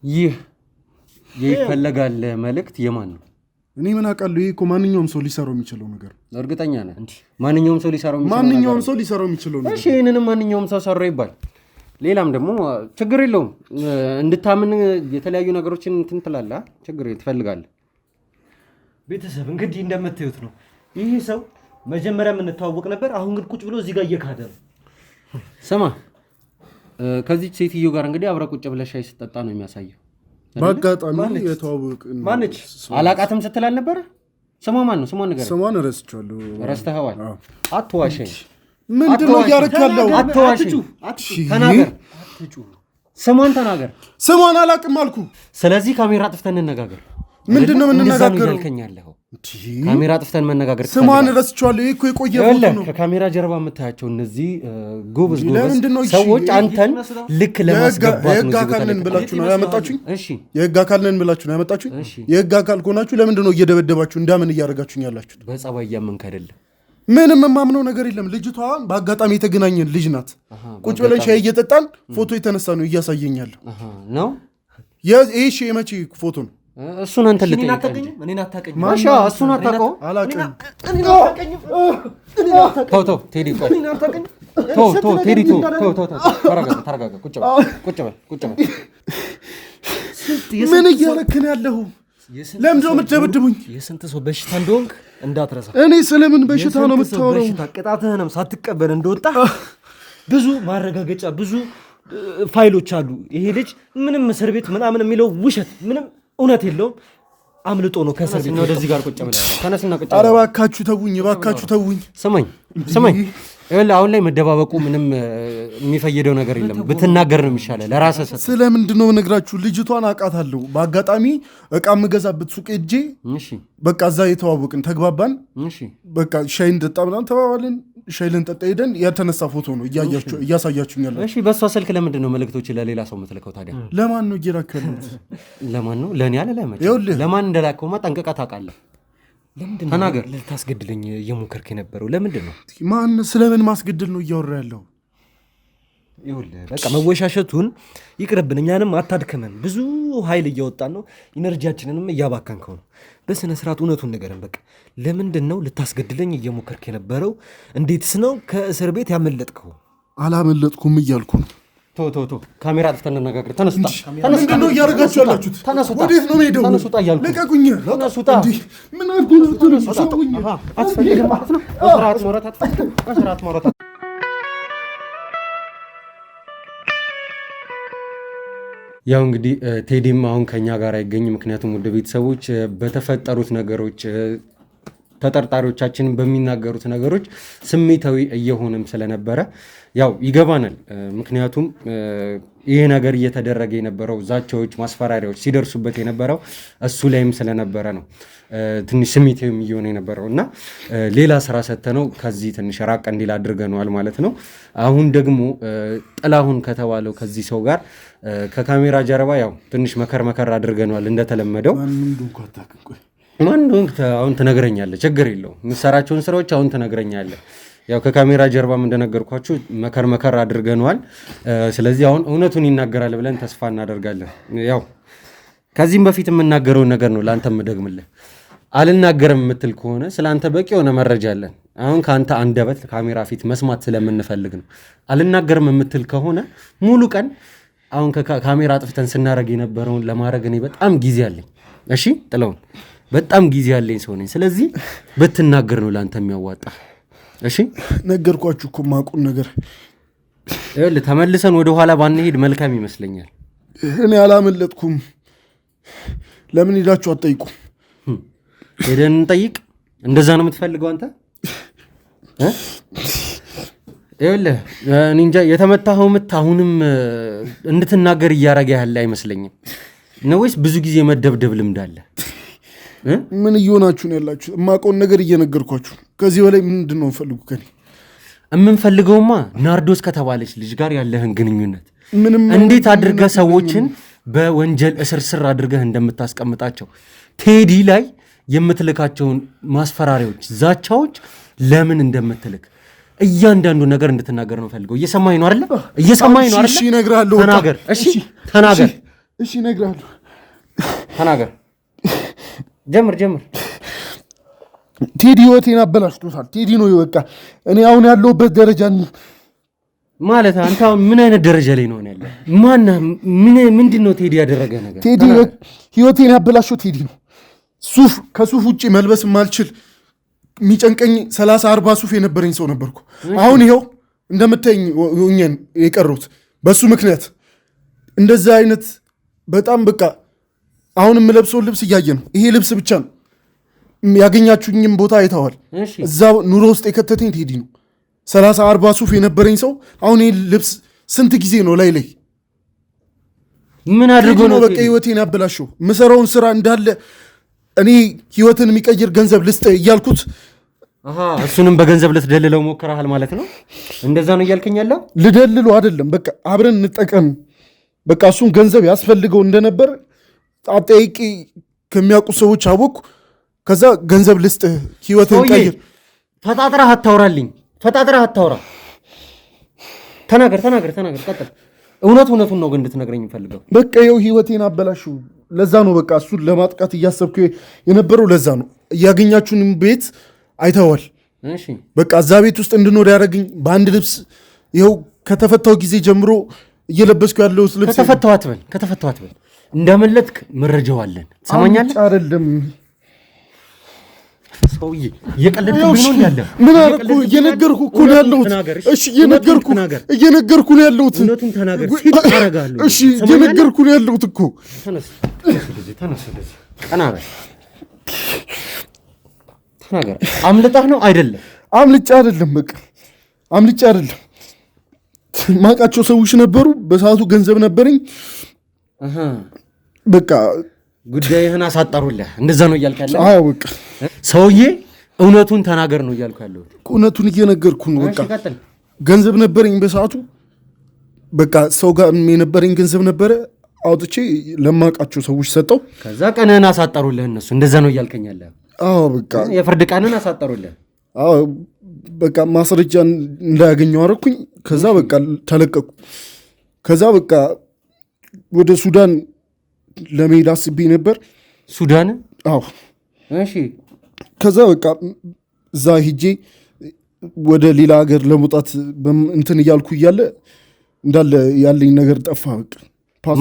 ይህ ይፈለጋል መልእክት የማን ነው? እኔ ምን አውቃለሁ? ይሄ እኮ ማንኛውም ሰው ሊሰራው የሚችለው ነገር ነው። እርግጠኛ ነህ? ማንኛውም ሰው ሊሰራው የሚችለው ነገር። እሺ፣ ይህንንም ማንኛውም ሰው ሰራው ይባል። ሌላም ደግሞ ችግር የለውም። እንድታምን የተለያዩ ነገሮችን እንትን ትላለህ፣ ችግር ትፈልጋለህ። ቤተሰብ እንግዲህ እንደምታዩት ነው። ይህ ሰው መጀመሪያ የምንተዋወቅ ነበር። አሁን ግን ቁጭ ብሎ እዚህ ጋር እየካደ ነው። ስማ፣ ከዚች ሴትዮ ጋር እንግዲህ አብረህ ቁጭ ብለህ ሻይ ስትጠጣ ነው የሚያሳየው። በአጋጣሚ የተዋወቅን። ማነች? አላቃትም ስትል አልነበረ? ስሟ ማን ነው? ስሟን ንገረኝ። ስሟን ረስቼዋለሁ። ረስተኸዋል? አትዋሸኝ። ምንድን ነው እያደረክ ያለው? አትዋሸኝ። ተናገር። ስሟን ተናገር። ስሟን አላቅም አልኩ። ስለዚህ ካሜራ ጥፍተን እንነጋገር። ምንድን ነው የምንነጋገረው? ካሜራ ጥፍተን መነጋገር። ስሟን ረስቼዋለሁ። ይሄ እኮ የቆየ ፎቶ ነው። ከካሜራ ጀርባ የምታያቸው እነዚህ ጎበዝ ሰዎች አንተን ልክ ለማስገባት ነው። የህግ አካል ነን ብላችሁ ነው ያመጣችሁኝ? የህግ አካል ነን ብላችሁ ነው ያመጣችሁኝ? የህግ አካል ከሆናችሁ ለምንድን ነው እየደበደባችሁ እንዳምን እያደረጋችሁኝ ያላችሁት? በጸባይ እያመንክ አይደለም። ምንም የማምነው ነገር የለም። ልጅቷ በአጋጣሚ የተገናኘን ልጅ ናት። ቁጭ ብለን ሻይ እየጠጣን ፎቶ የተነሳ ነው እያሳየኛለሁ ነው። ይህ የመቼ ፎቶ ነው? እሱን አንተ ልጠይቅ። ማሻ እሱን አታውቀውም? አላውቅም። ተው ቴዲ፣ ተው ቴዲ፣ ተረጋጋ። ቁጭ በል። ምን እያደረክ ነው ያለኸው? ለምንድን ነው የምትደበድቡኝ? የስንት ሰው በሽታ እንደሆንክ እንዳትረሳ። እኔ ስለምን በሽታ ነው የምታወራው? ቅጣትህንም ሳትቀበል እንደወጣ ብዙ ማረጋገጫ፣ ብዙ ፋይሎች አሉ። ይሄ ልጅ ምንም እስር ቤት ምናምን የሚለው ውሸት፣ ምንም እውነት የለውም። አምልጦ ነው ከእስር ቤት ወደዚህ ጋር ቁጭ ብለህ። ተነስና ቁጭ። ኧረ እባካችሁ ተውኝ። ስማኝ፣ አሁን ላይ መደባበቁ ምንም የሚፈይደው ነገር የለም። ብትናገር ነው የሚሻለው ለራስህ። ስለምንድን ነው እነግራችሁ? ልጅቷን አውቃታለሁ። በአጋጣሚ እቃ የምገዛበት ሱቅ ሄጄ በቃ እዛ የተዋወቅን ተግባባን። በቃ ሻይ እንጠጣ ምናምን ተባባልን። ሻይ ልንጠጣ ሄደን የተነሳ ፎቶ ነው እያሳያችሁኝ ያለ። እሺ፣ በእሷ ስልክ ለምንድን ነው መልእክቶች ለሌላ ሰው የምትልከው ታዲያ? ለማን ነው እየላክ ያለሁት? ለማን ነው? ለእኔ አለ ለመቼ? ለማን እንደላከውማ ጠንቅቀህ ታውቃለህ። ተናገር። ልታስገድለኝ እየሞከርክ የነበረው ለምንድን ነው? ስለምን ማስገድል ነው እያወራ ያለው? በቃ መወሻሸቱን ይቅርብን። እኛንም አታድክመን። ብዙ ኃይል እያወጣን ነው፣ ኢነርጂያችንንም እያባከንከው ነው። በስነ ስርዓት እውነቱን ንገረን። በቃ ለምንድን ነው ልታስገድለኝ እየሞከርክ የነበረው? እንዴትስ ነው ከእስር ቤት ያመለጥከው? አላመለጥኩም እያልኩ ነው። ቶ ካሜራ አጥፍተን እንነጋገር። ተነሱታ ምንድን ነው እያደረጋችሁ ያላችሁት? ተነሱታ ወዴት ነው የምሄደው? ተነሱታ እያልኩ ልቀቁኝ። ተነሱታ ምን አድርጎ ነው ተነሱኝ? አትፈልግም ማለት ነው። በስርዓት ማውራት አትፈልግም። በስርዓት ማውራት ያው እንግዲህ ቴዲም አሁን ከኛ ጋር አይገኝም። ምክንያቱም ወደ ቤተሰቦች በተፈጠሩት ነገሮች ተጠርጣሪዎቻችንን በሚናገሩት ነገሮች ስሜታዊ እየሆነም ስለነበረ ያው ይገባናል። ምክንያቱም ይሄ ነገር እየተደረገ የነበረው ዛቻዎች፣ ማስፈራሪያዎች ሲደርሱበት የነበረው እሱ ላይም ስለነበረ ነው ትንሽ ስሜታዊ እየሆነ የነበረው እና ሌላ ስራ ሰተነው ከዚህ ትንሽ ራቅ እንዲል አድርገነዋል ማለት ነው። አሁን ደግሞ ጥላሁን ከተባለው ከዚህ ሰው ጋር ከካሜራ ጀርባ ያው ትንሽ መከር አድርገነዋል እንደተለመደው። ማን እንደሆንክ አሁን ትነግረኛለህ፣ ችግር የለውም። የምትሰራቸውን ስራዎች አሁን ትነግረኛለህ። ያው ከካሜራ ጀርባም እንደነገርኳችሁ መከር አድርገነዋል። ስለዚህ አሁን እውነቱን ይናገራል ብለን ተስፋ እናደርጋለን። ያው ከዚህም በፊት የምናገረውን ነገር ነው ለአንተ የምደግምልህ። አልናገርም የምትል ከሆነ ስለአንተ በቂ የሆነ መረጃ አለን። አሁን ከአንተ አንደበት ካሜራ ፊት መስማት ስለምንፈልግ ነው። አልናገርም የምትል ከሆነ ሙሉ ቀን አሁን ከካሜራ አጥፍተን ስናደርግ የነበረውን ለማድረግ እኔ በጣም ጊዜ አለኝ። እሺ ጥለውን በጣም ጊዜ ያለኝ ሰው ነኝ። ስለዚህ ብትናገር ነው ለአንተ የሚያዋጣ። እሺ ነገርኳችሁ እኮ ማቁን ነገር። ይኸውልህ ተመልሰን ወደ ኋላ ባንሄድ መልካም ይመስለኛል። እኔ አላመለጥኩም። ለምን ሄዳችሁ አትጠይቁ? ሄደን እንጠይቅ። እንደዛ ነው የምትፈልገው አንተ? ይኸውልህ እኔ እንጃ የተመታኸው ምት አሁንም እንድትናገር እያረገ ያለ አይመስለኝም ነው ወይስ ብዙ ጊዜ መደብደብ ልምድ አለ? ምን እየሆናችሁ ነው ያላችሁ? የማውቀውን ነገር እየነገርኳችሁ። ከዚህ በላይ ምንድን ነው ፈልጉ? ከኔ የምንፈልገውማ ናርዶስ ከተባለች ልጅ ጋር ያለህን ግንኙነት እንዴት አድርገህ ሰዎችን በወንጀል እስር ስር አድርገህ እንደምታስቀምጣቸው፣ ቴዲ ላይ የምትልካቸውን ማስፈራሪያዎች፣ ዛቻዎች ለምን እንደምትልክ እያንዳንዱ ነገር እንድትናገር ነው ፈልገው። እየሰማኝ ነው አይደለ? እየሰማኝ ነው አይደለ? እሺ እነግርሃለሁ። ተናገር። እሺ ተናገር። እሺ እነግርሃለሁ። ተናገር። ጀምር። ቴዲ ህይወቴን አበላሽቶታል። ቴዲ ነው በቃ እኔ አሁን ያለሁበት ደረጃ ማለት አንተ አሁን ምን አይነት ደረጃ ላይ ነው ያለው? ምንድን ነው ቴዲ ያደረገ ነገር? ቴዲ ህይወቴን ያበላሽው ቴዲ ነው። ከሱፍ ውጭ መልበስ ማልችል የሚጨንቀኝ 30-40 ሱፍ የነበረኝ ሰው ነበርኩ። አሁን ይኸው እንደምታየኝ ሆኜን የቀረሁት በሱ ምክንያት። እንደዛ አይነት በጣም በቃ አሁን የምለብሰውን ልብስ እያየ ነው። ይሄ ልብስ ብቻ ነው ያገኛችሁኝም ቦታ አይተዋል። እዛ ኑሮ ውስጥ የከተተኝ ቴዲ ነው። 30-40 ሱፍ የነበረኝ ሰው አሁን ይሄ ልብስ ስንት ጊዜ ነው ላይ ምን አድርጎ ነው በቃ ህይወቴን ያበላሸው? የምሰራውን ስራ እንዳለ እኔ ህይወትን የሚቀይር ገንዘብ ልስጥ እያልኩት እሱንም በገንዘብ ልትደልለው ሞክረሃል ማለት ነው። እንደዛ ነው እያልከኝ ያለው? ልደልሎ አይደለም፣ በቃ አብረን እንጠቀም። በቃ እሱን ገንዘብ ያስፈልገው እንደነበር አጠያቂ ከሚያውቁ ሰዎች አወኩ። ከዛ ገንዘብ ልስጥ ህይወትን ቀይር። ፈጣጥረህ አታውራልኝ። ተናገር። ቀጥል። እውነቱን ነው ግን እንድትነግረኝ የምፈልገው። በቃ ይኸው ህይወቴን አበላሹ። ለዛ ነው በቃ እሱን ለማጥቃት እያሰብኩ የነበረው። ለዛ ነው እያገኛችሁንም ቤት አይተዋል። በቃ እዛ ቤት ውስጥ እንድኖር ያደረግኝ በአንድ ልብስ ይኸው ከተፈታው ጊዜ ጀምሮ እየለበስኩ ያለው ልብስ። ከተፈታው አትበል። እንዳመለጥክ መረጃው አለን። ሰማኛለህ አይደለም? ሰውዬ እየቀለድኩ ነው ያለው። ምን አደረኩ? እየነገርኩ እኮ ነው ያለሁት። እሺ እየነገርኩ ነው ያለሁት። እውነቱን ተናገር። ሲል ታረጋለህ። እሺ እየነገርኩ ነው ያለሁት እኮ። ተነስ። ቀና በል። ተናገር። አምልጣህ ነው አይደለም? አምልጬ አይደለም። በቃ አምልጬ አይደለም። ማውቃቸው ሰዎች ነበሩ። በሰዓቱ ገንዘብ ነበረኝ። በቃ ጉዳይህን አሳጠሩልህ። እንደዛ ነው እያልክ ያለው? አዎ በቃ ሰውዬ እውነቱን ተናገር ነው እያልኩ ያለው። እውነቱን እየነገርኩ ነው። በቃ ገንዘብ ነበረኝ በሰዓቱ። በቃ ሰው ጋር የነበረኝ ገንዘብ ነበረ፣ አውጥቼ ለማውቃቸው ሰዎች ሰጠው። ከዛ ቀንህን አሳጠሩልህ እነሱ። እንደዛ ነው እያልከኝ ያለው? አዎ በቃ የፍርድ ቀንን አሳጠሩልህ። አዎ በቃ ማስረጃ እንዳያገኘው አደረኩኝ። ከዛ በቃ ተለቀቁ። ከዛ በቃ ወደ ሱዳን ለመሄድ አስቤ ነበር። ሱዳን? አዎ። እሺ። ከዛ በቃ እዛ ሂጄ ወደ ሌላ ሀገር ለመውጣት እንትን እያልኩ እያለ እንዳለ ያለኝ ነገር ጠፋ። በቃ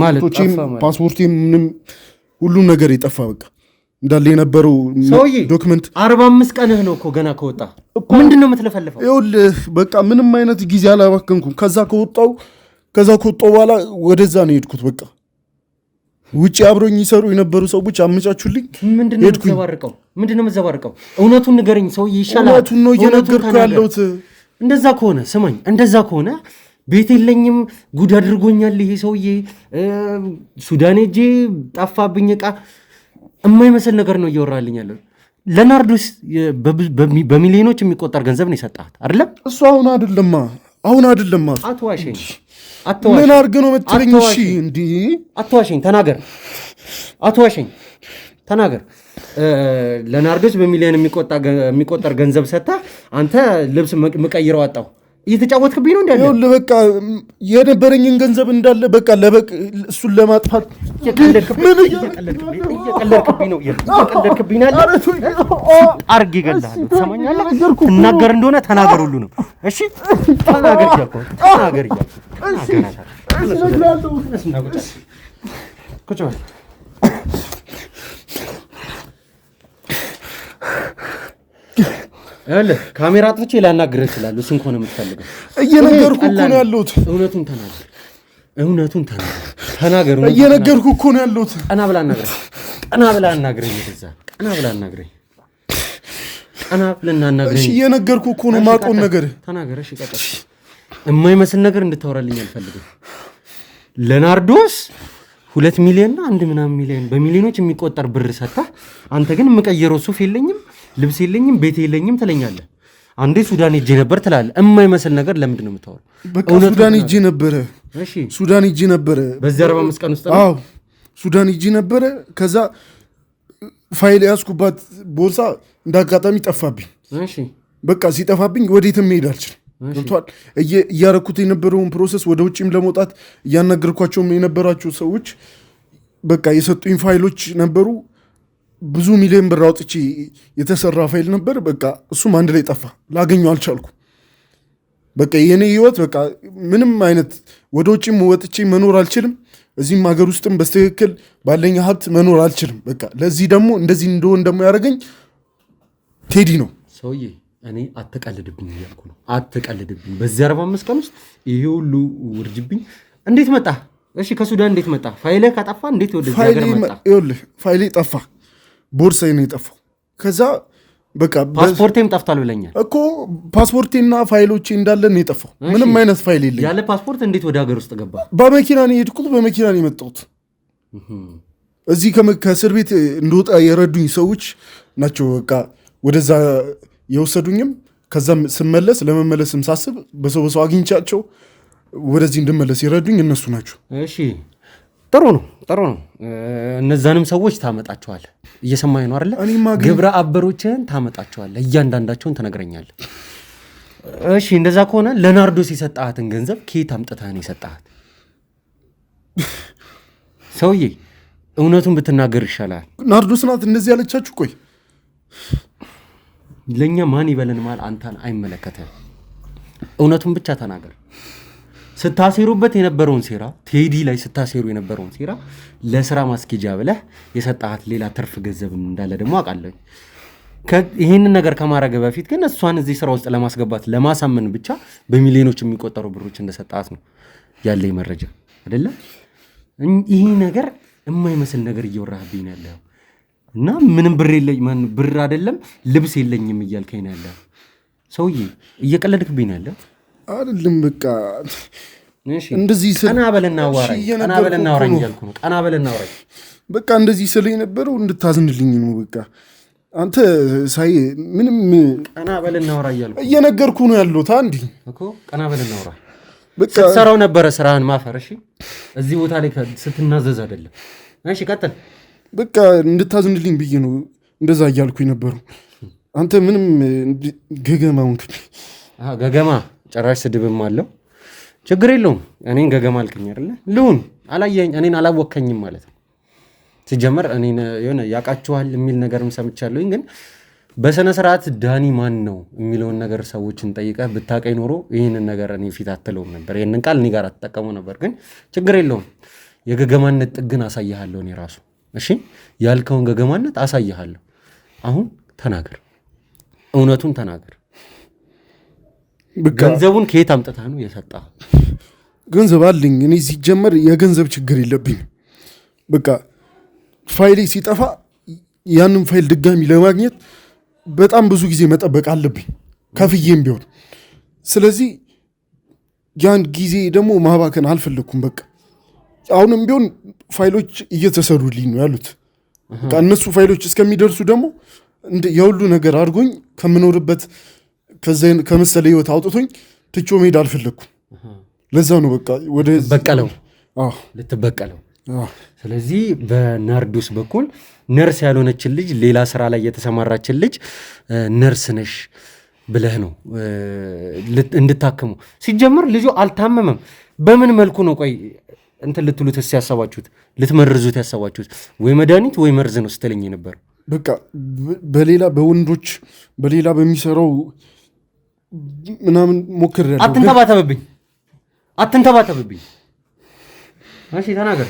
ፓስፖርቴም ምንም ሁሉም ነገር የጠፋ በቃ እንዳለ የነበረው ዶክመንት 45 ቀንህ ነው እኮ ገና ከወጣ ምንድን ነው የምትለፈልፈው? ይኸውልህ በቃ ምንም አይነት ጊዜ አላባከንኩም። ከዛ ከወጣው በኋላ ወደዛ ነው የሄድኩት። በቃ ውጭ አብሮኝ ይሰሩ የነበሩ ሰዎች አመቻቹልኝ። ምንድን ነው የምትዘባርቀው? እውነቱን ንገረኝ ሰውዬ ይሻላል። እውነቱን ነው እየነገርኩ ያለሁት። እንደዛ ከሆነ ስማኝ፣ እንደዛ ከሆነ ቤት የለኝም ጉድ አድርጎኛል ይሄ ሰውዬ፣ ሱዳን ሄጄ ጠፋብኝ ዕቃ የማይመስል ነገር ነው እያወራልኝ ያለው። ለናርዶስ በሚሊዮኖች የሚቆጠር ገንዘብ ነው የሰጣት አይደለም? እሱ አሁን አይደለማ። አትዋሸኝ። ምን አድርግ ነው የምትለኝ? እሺ እንዴ አትዋሸኝ፣ ተናገር። ለናርዶስ በሚሊዮን የሚቆጠር ገንዘብ ሰጣ፣ አንተ ልብስ መቀይረው አጣው። እየተጫወትክብኝ ነው እንዳለ። ይኸውልህ በቃ የነበረኝን ገንዘብ እንዳለ በቃ እሱን ለማጥፋት እየቀለድክብኝ ነው። አርግ ይገላል። ትሰማኛለህ? ትናገር እንደሆነ ተናገር። ሁሉ ነው እሺ፣ ተናገር እያልኩህ ቁጭ በል። ካሜራ አጥፍቼ ላናግርህ እችላለሁ። እሱን ከሆነ የምትፈልገው እየነገርኩህ እኮ ነው ያለሁት። እውነቱን ተናገር። እየነገርኩህ እኮ ነው ያለሁት። ቀና ብላ አናግረኝ። እሺ እየነገርኩህ እኮ ነው የማውቀውን ነገር ተናገር። እሺ ቀጥል። የማይመስል ነገር እንድታወራልኝ አልፈልግም። ለናርዶስ 2 ሚሊዮንና 1 ሚሊዮን በሚሊዮኖች የሚቆጠር ብር ሰጥተህ አንተ ግን የምቀይረው ሱፍ የለኝም፣ ልብስ የለኝም፣ ቤት የለኝም ትለኛለህ። አንዴ ሱዳን ሄጄ ነበር ትላለህ። የማይመስል ነገር ለምንድን ነው የምታወራው? በቃ ሱዳን ሄጄ ነበረ። በዚህ 45 ቀን ውስጥ ነው ሱዳን ሄጄ ነበረ። ከዛ ፋይል ያዝኩባት ቦርሳ እንዳጋጣሚ ጠፋብኝ። በቃ ሲጠፋብኝ ወዴትም መሄድ አልችልም። ገብቷል። እያረኩት የነበረውን ፕሮሰስ ወደ ውጭም ለመውጣት እያናገርኳቸውም የነበራቸው ሰዎች በቃ የሰጡኝ ፋይሎች ነበሩ። ብዙ ሚሊዮን ብር አውጥቼ የተሰራ ፋይል ነበር። በቃ እሱም አንድ ላይ ጠፋ። ላገኘው አልቻልኩ። በቃ የኔ ህይወት በቃ ምንም አይነት ወደ ውጭም ወጥቼ መኖር አልችልም። እዚህም ሀገር ውስጥም በስትክክል ባለኝ ሀብት መኖር አልችልም። በቃ ለዚህ ደግሞ እንደዚህ እንደሆን ደግሞ ያደረገኝ ቴዲ ነው። ሰውዬ እኔ አትቀልድብኝ እያልኩ ነው። አትቀልድብኝ። በዚህ 45 ቀን ውስጥ ይሄ ሁሉ ውርጅብኝ እንዴት መጣ? እሺ ከሱዳን እንዴት መጣ? ፋይልህ ከጠፋ እንዴት ወደዚህ ሀገር መጣ? ይኸውልህ ፋይሌ ጠፋ፣ ቦርሳዬ ነው የጠፋው። ከዛ በቃ ፓስፖርቴም ጠፍቷል ብለኛል እኮ። ፓስፖርቴና ፋይሎቼ እንዳለ ነው የጠፋው። ምንም አይነት ፋይል የለኝም። ያለ ፓስፖርት እንዴት ወደ ሀገር ውስጥ ገባ? በመኪና ነው የሄድኩት፣ በመኪና ነው የመጣሁት። እዚህ ከእስር ቤት እንደወጣ የረዱኝ ሰዎች ናቸው በቃ ወደዛ የወሰዱኝም። ከዛም ስመለስ ለመመለስም ሳስብ በሰው አግኝቻቸው ወደዚህ እንድመለስ የረዱኝ እነሱ ናቸው። እሺ ጥሩ ነው። እነዛንም ሰዎች ታመጣቸዋል። እየሰማኝ ነው አይደለ? ግብረ አበሮችን ታመጣቸዋል። እያንዳንዳቸውን ትነግረኛለህ። እሺ እንደዛ ከሆነ ለናርዶስ የሰጣሃትን ገንዘብ ከየት አምጥተህ ነው የሰጣሃት? ሰውዬ እውነቱን ብትናገር ይሻላል። ናርዶስ ናት እንደዚህ ያለቻችሁ? ቆይ ለእኛ ማን ይበለን ማል አንተን አይመለከትም። እውነቱን ብቻ ተናገር። ስታሴሩበት የነበረውን ሴራ፣ ቴዲ ላይ ስታሴሩ የነበረውን ሴራ ለስራ ማስኬጃ ብለህ የሰጣሃት ሌላ ትርፍ ገንዘብ እንዳለ ደግሞ አውቃለሁ። ይህንን ነገር ከማድረግ በፊት ግን እሷን እዚህ ስራ ውስጥ ለማስገባት ለማሳመን ብቻ በሚሊዮኖች የሚቆጠሩ ብሮች እንደሰጣት ነው ያለኝ መረጃ አይደለ? ይህ ነገር የማይመስል ነገር እየወራህብኝ ነው ያለው እና ምንም ብር አይደለም ልብስ የለኝም እያልከኝ ነው ያለው። ሰውዬ እየቀለድክብኝ ነው ያለው አይደለም? በቃ እንደዚህ ቀና በልና አዋራኝ እያልኩ ነው። ቀና በልና አዋራኝ። በቃ እንደዚህ ስለ የነበረው እንድታዝንልኝ ነው። በቃ አንተ ሳይ ምንም ቀና በልና አዋራ እያልኩ እየነገርኩ ነው ያለሁት። አንዲ እኮ ቀና በልና አዋራ። በቃ ስትሰራው ነበረ ስራህን ማፈር። እሺ እዚህ ቦታ ላይ ስትናዘዝ አይደለም። እሺ ቀጥል። በቃ እንድታዝንልኝ ብዬ ነው እንደዛ እያልኩ የነበረው። አንተ ምንም ገገማውን ገገማ ጭራሽ ስድብም አለው። ችግር የለውም። እኔን ገገማ አልከኝ አይደለ? ልሁን አላየኝ፣ እኔን አላወከኝም ማለት ነው። ሲጀመር እኔን የሆነ ያውቃችኋል የሚል ነገርም ሰምቻለሁኝ። ግን በስነ ስርዓት ዳኒ ማን ነው የሚለውን ነገር ሰዎችን ጠይቀህ ብታቀኝ ኖሮ ይህንን ነገር እኔ ፊት አትለውም ነበር። ይህንን ቃል እኔ ጋር አትጠቀሙ ነበር። ግን ችግር የለውም። የገገማነት ጥግን አሳይሃለሁ እኔ ራሱ። እሺ ያልከውን ገገማነት አሳይሃለሁ። አሁን ተናገር፣ እውነቱን ተናገር። ገንዘቡን ከየት አምጥተህ ነው የሰጠህ? ገንዘብ አለኝ እኔ። ሲጀመር የገንዘብ ችግር የለብኝም። በቃ ፋይሌ ሲጠፋ ያንን ፋይል ድጋሚ ለማግኘት በጣም ብዙ ጊዜ መጠበቅ አለብኝ ከፍዬም ቢሆን። ስለዚህ ያን ጊዜ ደግሞ ማባከን አልፈለግኩም። በቃ አሁንም ቢሆን ፋይሎች እየተሰሩልኝ ነው ያሉት። በቃ እነሱ ፋይሎች እስከሚደርሱ ደግሞ የሁሉ ነገር አድርጎኝ ከምኖርበት ከመሰለ ህይወት አውጥቶኝ ትቼ መሄድ አልፈለግኩም። ለዛ ነው በቃ ወደ በቀለው ልትበቀለው። ስለዚህ በናርዶስ በኩል ነርስ ያልሆነችን ልጅ ሌላ ስራ ላይ የተሰማራችን ልጅ ነርስ ነሽ ብለህ ነው እንድታክሙ። ሲጀምር ልጁ አልታመመም። በምን መልኩ ነው ቆይ እንትን ልትሉት ያሰባችሁት? ልትመርዙት ያሰባችሁት? ወይ መድኃኒት ወይ መርዝ ነው ስትለኝ ነበር። በቃ በሌላ በወንዶች በሌላ በሚሰራው ምናምን ሞክሬያለሁ። አትንተባተብብኝ። እሺ ተናገር።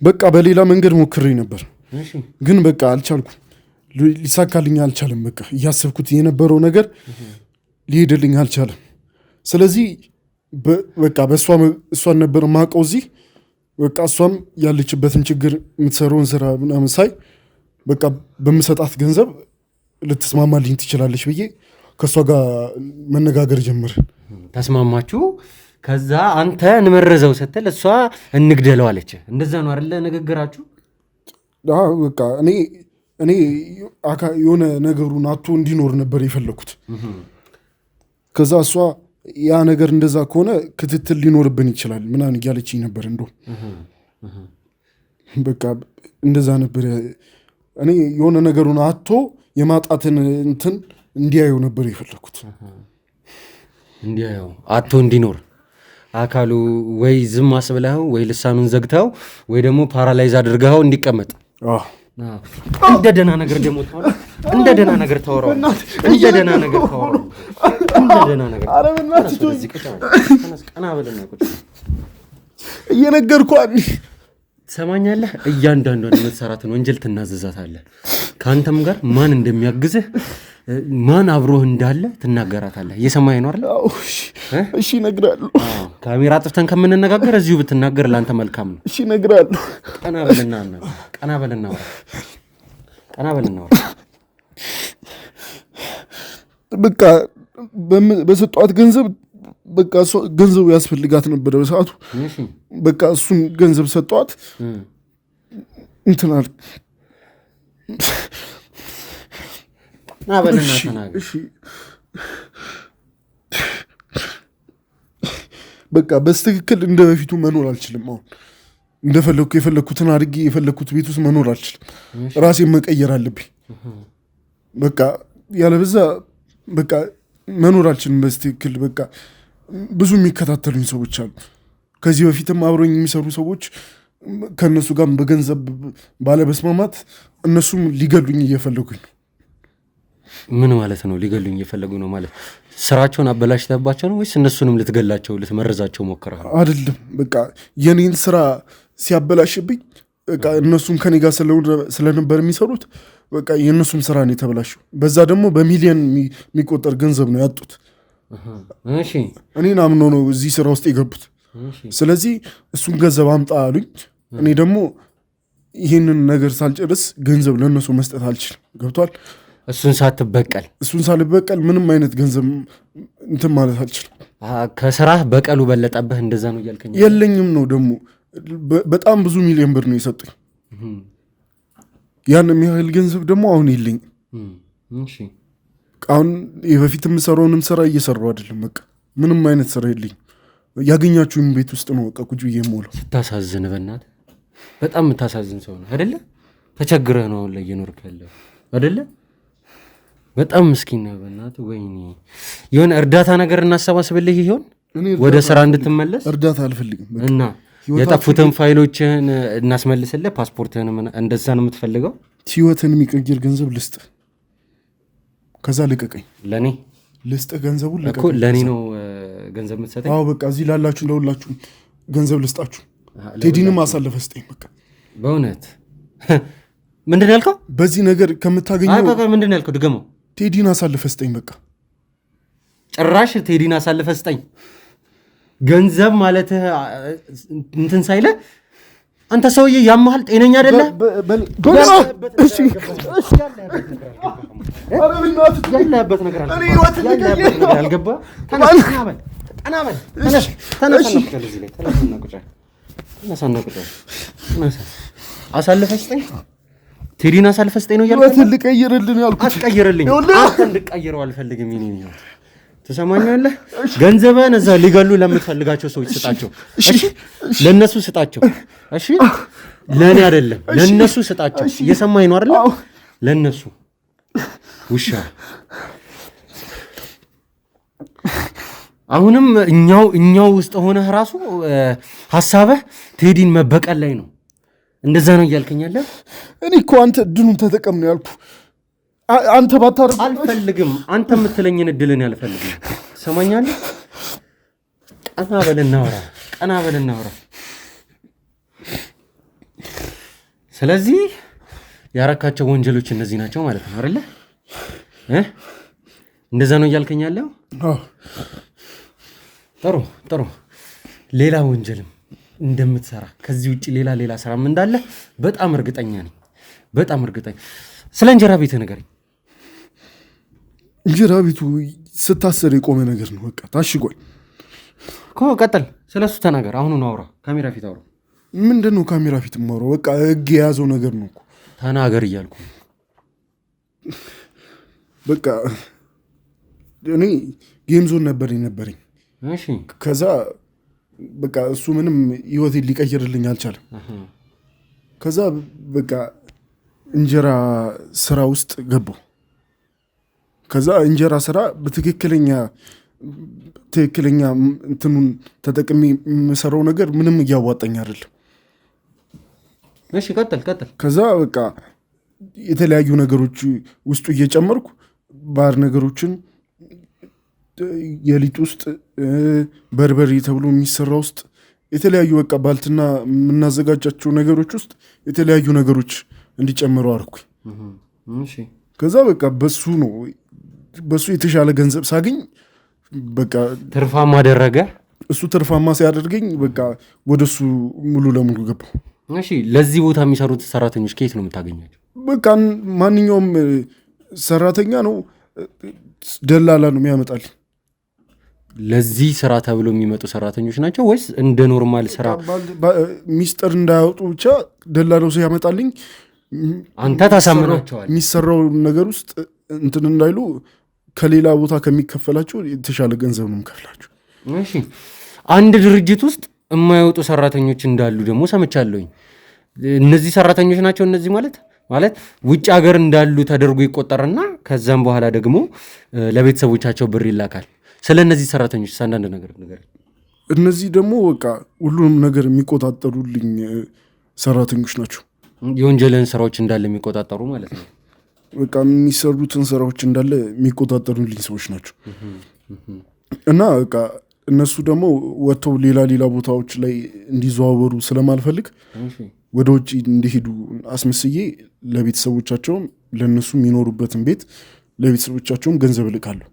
በቃ በሌላ መንገድ ሞክሬ ነበር፣ ግን በቃ አልቻልኩም። ሊሳካልኝ አልቻለም። በቃ እያሰብኩት የነበረው ነገር ሊሄድልኝ አልቻለም። ስለዚህ በቃ እሷን ነበር ማቀው እዚህ። በቃ እሷም ያለችበትን ችግር የምትሰራውን ስራ ምናምን ሳይ በቃ በምሰጣት ገንዘብ ልትስማማልኝ ትችላለች ብዬ ከእሷ ጋር መነጋገር ጀመርን። ተስማማችሁ? ከዛ አንተ እንመረዘው ስትል እሷ እንግደለው አለች። እንደዛ ነው አይደለ ንግግራችሁ? በቃ እኔ የሆነ ነገሩን አቶ እንዲኖር ነበር የፈለኩት። ከዛ እሷ ያ ነገር እንደዛ ከሆነ ክትትል ሊኖርብን ይችላል ምናምን እያለችኝ ነበር። እንዶ በቃ እንደዛ ነበር። እኔ የሆነ ነገሩን አቶ የማጣትን እንትን እንዲያየው ነበር የፈለኩት። እንዲያየው አቶ እንዲኖር አካሉ ወይ ዝም አስብለኸው ወይ ልሳኑን ዘግተው ወይ ደግሞ ፓራላይዝ አድርገኸው እንዲቀመጥ። እንደ ደህና ነገር ደግሞ እንደ ደህና ነገር ታወራው። እንደ ደህና ነገር ታወራው። እንደ ደህና ነገር ቀና በልና ቁጭ እየነገርኳት ትሰማኛለህ? እያንዳንዷን የምትሰራትን ወንጀል ትናዘዛታለህ። ከአንተም ጋር ማን እንደሚያግዝህ ማን አብሮህ እንዳለ ትናገራታለህ። እየሰማኸኝ ነው አይደል? እሺ እነግራለሁ። ካሜራ አጥፍተን ከምንነጋገር እዚሁ ብትናገር ለአንተ መልካም ነው። እሺ እነግራለሁ። ቀና በልና በቃ በሰጧት ገንዘብ በቃ ገንዘቡ ያስፈልጋት ነበረ በሰዓቱ። በቃ እሱን ገንዘብ ሰጧት። እንትናል በቃ በስትክክል እንደ በፊቱ መኖር አልችልም። አሁን እንደፈለግኩ የፈለግኩትን አድርጌ የፈለግኩት ቤት ውስጥ መኖር አልችልም። ራሴን መቀየር አለብኝ። በቃ ያለበዛ በቃ መኖር አልችልም በስትክክል። በቃ ብዙ የሚከታተሉኝ ሰዎች አሉ። ከዚህ በፊትም አብሮኝ የሚሰሩ ሰዎች ከእነሱ ጋር በገንዘብ ባለመስማማት እነሱም ሊገሉኝ እየፈለጉኝ ነው። ምን ማለት ነው? ሊገሉኝ እየፈለጉ ነው ማለት ስራቸውን አበላሽተባቸው ነው ወይስ እነሱንም ልትገላቸው ልትመርዛቸው ሞክረሃል? አይደለም። በቃ የኔን ስራ ሲያበላሽብኝ በቃ እነሱም ከኔ ጋር ስለነበር የሚሰሩት በቃ የእነሱም ስራ ነው የተበላሸው። በዛ ደግሞ በሚሊዮን የሚቆጠር ገንዘብ ነው ያጡት። እኔን አምኖ ነው እዚህ ስራ ውስጥ የገቡት። ስለዚህ እሱን ገንዘብ አምጣ አሉኝ። እኔ ደግሞ ይህንን ነገር ሳልጨርስ ገንዘብ ለእነሱ መስጠት አልችልም። ገብቷል? እሱን ሳልበቀል ምንም አይነት ገንዘብ እንትን ማለት አልችልም። ከስራህ በቀሉ በለጠብህ። እንደዛ ነው እያልከኝ? የለኝም ነው ደግሞ በጣም ብዙ ሚሊዮን ብር ነው የሰጡኝ። ያን የሚያህል ገንዘብ ደግሞ አሁን የለኝም። አሁን የበፊት የምሰራውንም ስራ እየሰራው አይደለም። በቃ ምንም አይነት ስራ የለኝም። ያገኛችሁኝ ቤት ውስጥ ነው በቃ ቁጭ ብዬ የምውለው። ስታሳዝን፣ በእናትህ በጣም የምታሳዝን ሰው ነው አይደለ? ተቸግረህ ነው አሁን ላይ እየኖርክ ያለው አይደለ? በጣም ምስኪን ነህ በእናትህ። ወይኔ የሆነ እርዳታ ነገር እናሰባስብልህ ይሆን ወደ ስራ እንድትመለስ? እርዳታ አልፈልግም። እና የጠፉትን ፋይሎችህን እናስመልስልህ፣ ፓስፖርትህን። እንደዛ ነው የምትፈልገው? ህይወትን የሚቀይር ገንዘብ ልስጥ። ከዛ ልቀቀኝ። ለኔ ልስጥህ ገንዘቡን እኮ ለኔ ነው ገንዘብ የምትሰጠኝ? አዎ በቃ እዚህ ላላችሁ ለሁላችሁ ገንዘብ ልስጣችሁ። ቴዲንም አሳልፈህ ስጠኝ በቃ። በእውነት ምንድን ነው ያልከው? በዚህ ነገር ከምታገኘው ምንድን ነው ያልከው? ድገመው። ቴዲን አሳልፈህ ስጠኝ በቃ። ጭራሽ ቴዲን አሳልፈህ ስጠኝ ገንዘብ ማለት እንትን ሳይለ አንተ ሰውዬ ያመሃል? ጤነኛ አይደለ? ያለህበት ነገር አልገባ። አሳልፈህ ስጠኝ ቴዲን አሳልፈህ ስጠኝ ነው እያልኩህ። ልቀይርልህ ያልኩት አትቀይርልኝ። አንተ እንድቀይረው አልፈልግም። ይሄን ነው ትሰማኛለህ? ገንዘብህን እዛ ሊገሉ ለምትፈልጋቸው ሰዎች ስጣቸው። እሺ ለነሱ ስጣቸው። እሺ ለኔ አይደለም ለነሱ ስጣቸው። እየሰማኝ ነው አይደል? ለነሱ ውሻ። አሁንም እኛው ውስጥ ሆነህ ራሱ ሐሳብህ ቴዲን መበቀል ላይ ነው። እንደዛ ነው እያልከኛለ? እኔ እኮ አንተ ድኑን ተጠቀም ነው ያልኩ። አንተ ባታረግ አልፈልግም። አንተ የምትለኝን እድልን አልፈልግም። ትሰማኛለህ? ቀና በል እናውራ። ስለዚህ ያረካቸው ወንጀሎች እነዚህ ናቸው ማለት ነው አይደለ? እንደዛ ነው እያልከኛለሁ? ጥሩ። ሌላ ወንጀልም እንደምትሰራ ከዚህ ውጭ ሌላ ስራም እንዳለ በጣም እርግጠኛ ነኝ። ስለ እንጀራ ቤት ንገረኝ። እንጀራ ቤቱ ስታሰር የቆመ ነገር ነው። በቃ ታሽጓል እኮ። ቀጥል፣ ስለሱ ተናገር። አሁኑ ነው አውራ። ካሜራ ፊት አውራ። ምንድን ነው ካሜራ ፊት የማወራው? በቃ ህግ የያዘው ነገር ነው እኮ። ተናገር እያልኩ። በቃ እኔ ጌም ዞን ነበረኝ። እሺ። ከዛ በቃ እሱ ምንም ህይወቴን ሊቀይርልኝ አልቻለም። ከዛ በቃ እንጀራ ስራ ውስጥ ገባሁ። ከዛ እንጀራ ስራ በትክክለኛ እንትኑን ተጠቅሜ የምሰራው ነገር ምንም እያዋጣኝ አይደለም። እሺ ቀጥል። ከዛ በቃ የተለያዩ ነገሮች ውስጡ እየጨመርኩ ባር ነገሮችን የሊጥ ውስጥ በርበሬ ተብሎ የሚሰራ ውስጥ የተለያዩ በቃ ባልትና የምናዘጋጃቸው ነገሮች ውስጥ የተለያዩ ነገሮች እንዲጨምሩ አድርኩኝ። ከዛ በቃ በሱ የተሻለ ገንዘብ ሳገኝ በቃ ትርፋማ አደረገ። እሱ ትርፋማ ሲያደርገኝ በቃ ወደሱ ሙሉ ለሙሉ ገባሁ። እሺ ለዚህ ቦታ የሚሰሩት ሰራተኞች ከየት ነው የምታገኛቸው? በቃ ማንኛውም ሰራተኛ ነው ደላላ ነው የሚያመጣልኝ። ለዚህ ስራ ተብሎ የሚመጡ ሰራተኞች ናቸው ወይስ እንደ ኖርማል ስራ ሚስጥር እንዳያወጡ ብቻ ደላላው ሲያመጣልኝ አንተ ታሳምናቸዋል? የሚሰራው ነገር ውስጥ እንትን እንዳይሉ ከሌላ ቦታ ከሚከፈላቸው የተሻለ ገንዘብ ነው የምከፍላቸው። እሺ አንድ ድርጅት ውስጥ የማይወጡ ሰራተኞች እንዳሉ ደግሞ ሰምቻለሁኝ። እነዚህ ሰራተኞች ናቸው? እነዚህ ማለት ውጭ ሀገር እንዳሉ ተደርጎ ይቆጠርና ከዛም በኋላ ደግሞ ለቤተሰቦቻቸው ብር ይላካል። ስለ እነዚህ ሰራተኞች አንዳንድ ነገር። እነዚህ ደግሞ በቃ ሁሉንም ነገር የሚቆጣጠሩልኝ ሰራተኞች ናቸው። የወንጀልን ስራዎች እንዳለ የሚቆጣጠሩ ማለት ነው። በቃ የሚሰሩትን ስራዎች እንዳለ የሚቆጣጠሩልኝ ሰዎች ናቸው። እና በቃ እነሱ ደግሞ ወጥተው ሌላ ቦታዎች ላይ እንዲዘዋወሩ ስለማልፈልግ ወደ ውጭ እንዲሄዱ አስመስዬ ለቤተሰቦቻቸውም ለእነሱ የሚኖሩበትን ቤት ለቤተሰቦቻቸውም ገንዘብ እልካለሁ።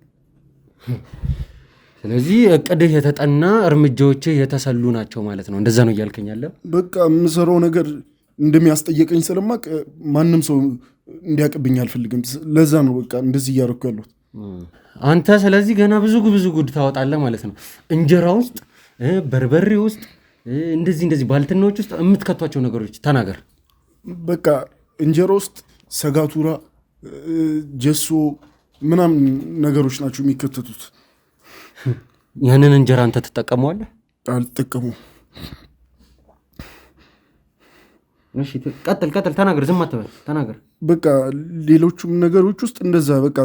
ስለዚህ እቅድህ የተጠና እርምጃዎችህ የተሰሉ ናቸው ማለት ነው። እንደዛ ነው እያልከኝ ያለ? በቃ የምሰራው ነገር እንደሚያስጠየቀኝ ስለማቅ ማንም ሰው እንዲያቅብኝ አልፈልግም። ለዛ ነው በቃ እንደዚህ እያደረኩ ያለሁት። አንተ ስለዚህ ገና ብዙ ጉድ ታወጣለህ ማለት ነው። እንጀራ ውስጥ፣ በርበሬ ውስጥ፣ እንደዚህ ባልትናዎች ውስጥ የምትከቷቸው ነገሮች ተናገር። በቃ እንጀራ ውስጥ ሰጋቱራ፣ ጀሶ ምናምን ነገሮች ናቸው የሚከተቱት። ያንን እንጀራ አንተ ትጠቀመዋለህ? አልጠቀሙም። እሺ ቀጥል፣ ተናገር፣ ዝም አትበል፣ ተናገር። በቃ ሌሎቹም ነገሮች ውስጥ እንደዛ በቃ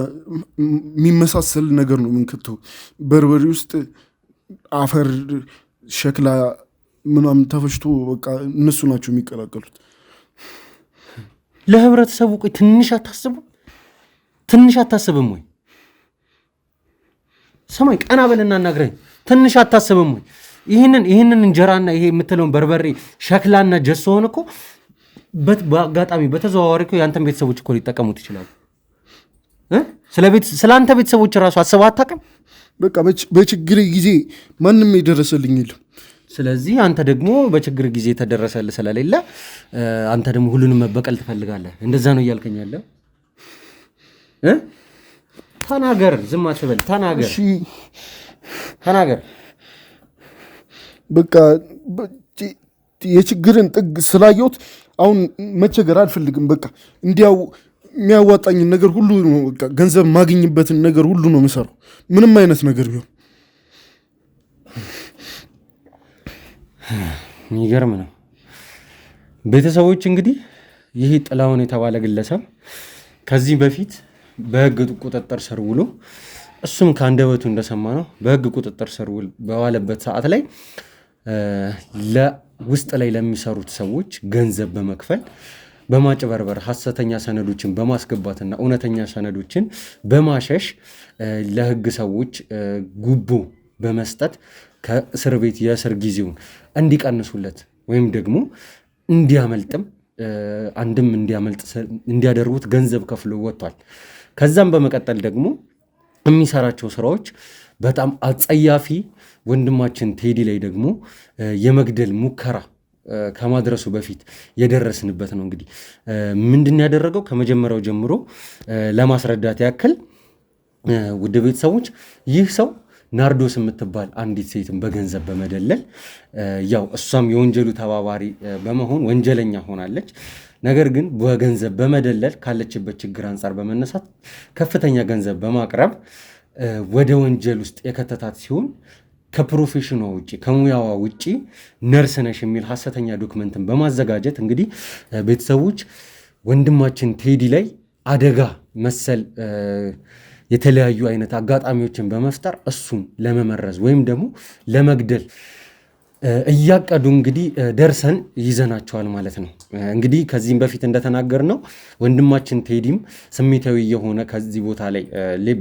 የሚመሳሰል ነገር ነው የምንከተው። በርበሬ ውስጥ አፈር፣ ሸክላ ምናምን ተፈጭቶ በቃ እነሱ ናቸው የሚቀላቀሉት። ለህብረተሰቡ ቆይ ትንሽ አታስብም ወይ? ሰማይ ቀና በልና እናግረኝ። ትንሽ አታስብም ወይ? ይህንን እንጀራና ይሄ የምትለውን በርበሬ ሸክላና ጀሶ ሆነ እኮ በአጋጣሚ በተዘዋዋሪ እኮ የአንተን ቤተሰቦች እኮ ሊጠቀሙት ይችላሉ። ስለ አንተ ቤተሰቦች እራሱ አስበህ አታውቅም? በቃ በችግር ጊዜ ማንም የደረሰልኝ የለም። ስለዚህ አንተ ደግሞ በችግር ጊዜ የተደረሰልህ ስለሌለ አንተ ደግሞ ሁሉንም መበቀል ትፈልጋለህ። እንደዛ ነው እያልከኝ ያለው? ተናገር፣ ዝም አትበል፣ ተናገር። በቃ የችግርን ጥግ ስላየሁት አሁን መቸገር አልፈልግም። በቃ እንዲያው የሚያዋጣኝን ነገር ሁሉ ነው፣ በቃ ገንዘብ ማግኝበትን ነገር ሁሉ ነው የምሰራው፣ ምንም አይነት ነገር ቢሆን። የሚገርም ነው። ቤተሰቦች እንግዲህ ይህ ጥላሁን የተባለ ግለሰብ ከዚህ በፊት በህግ ቁጥጥር ስር ውሎ እሱም ከአንደበቱ እንደሰማ ነው በህግ ቁጥጥር ስር በዋለበት ሰዓት ላይ ውስጥ ላይ ለሚሰሩት ሰዎች ገንዘብ በመክፈል በማጭበርበር ሐሰተኛ ሰነዶችን በማስገባትና እውነተኛ ሰነዶችን በማሸሽ ለህግ ሰዎች ጉቦ በመስጠት ከእስር ቤት የእስር ጊዜውን እንዲቀንሱለት ወይም ደግሞ እንዲያመልጥም አንድም እንዲያደርጉት ገንዘብ ከፍሎ ወጥቷል። ከዛም በመቀጠል ደግሞ የሚሰራቸው ስራዎች በጣም አጸያፊ፣ ወንድማችን ቴዲ ላይ ደግሞ የመግደል ሙከራ ከማድረሱ በፊት የደረስንበት ነው። እንግዲህ ምንድን ያደረገው ከመጀመሪያው ጀምሮ ለማስረዳት ያክል ውድ ቤተሰቦች፣ ይህ ሰው ናርዶስ የምትባል አንዲት ሴትን በገንዘብ በመደለል ያው እሷም የወንጀሉ ተባባሪ በመሆን ወንጀለኛ ሆናለች። ነገር ግን በገንዘብ በመደለል ካለችበት ችግር አንጻር በመነሳት ከፍተኛ ገንዘብ በማቅረብ ወደ ወንጀል ውስጥ የከተታት ሲሆን ከፕሮፌሽኗ ውጭ ከሙያዋ ውጭ ነርስ ነሽ የሚል ሐሰተኛ ዶክመንትን በማዘጋጀት እንግዲህ ቤተሰቦች ወንድማችን ቴዲ ላይ አደጋ መሰል የተለያዩ አይነት አጋጣሚዎችን በመፍጠር እሱን ለመመረዝ ወይም ደግሞ ለመግደል እያቀዱ እንግዲህ ደርሰን ይዘናቸዋል ማለት ነው። እንግዲህ ከዚህም በፊት እንደተናገርነው ወንድማችን ቴዲም ስሜታዊ የሆነ ከዚህ ቦታ ላይ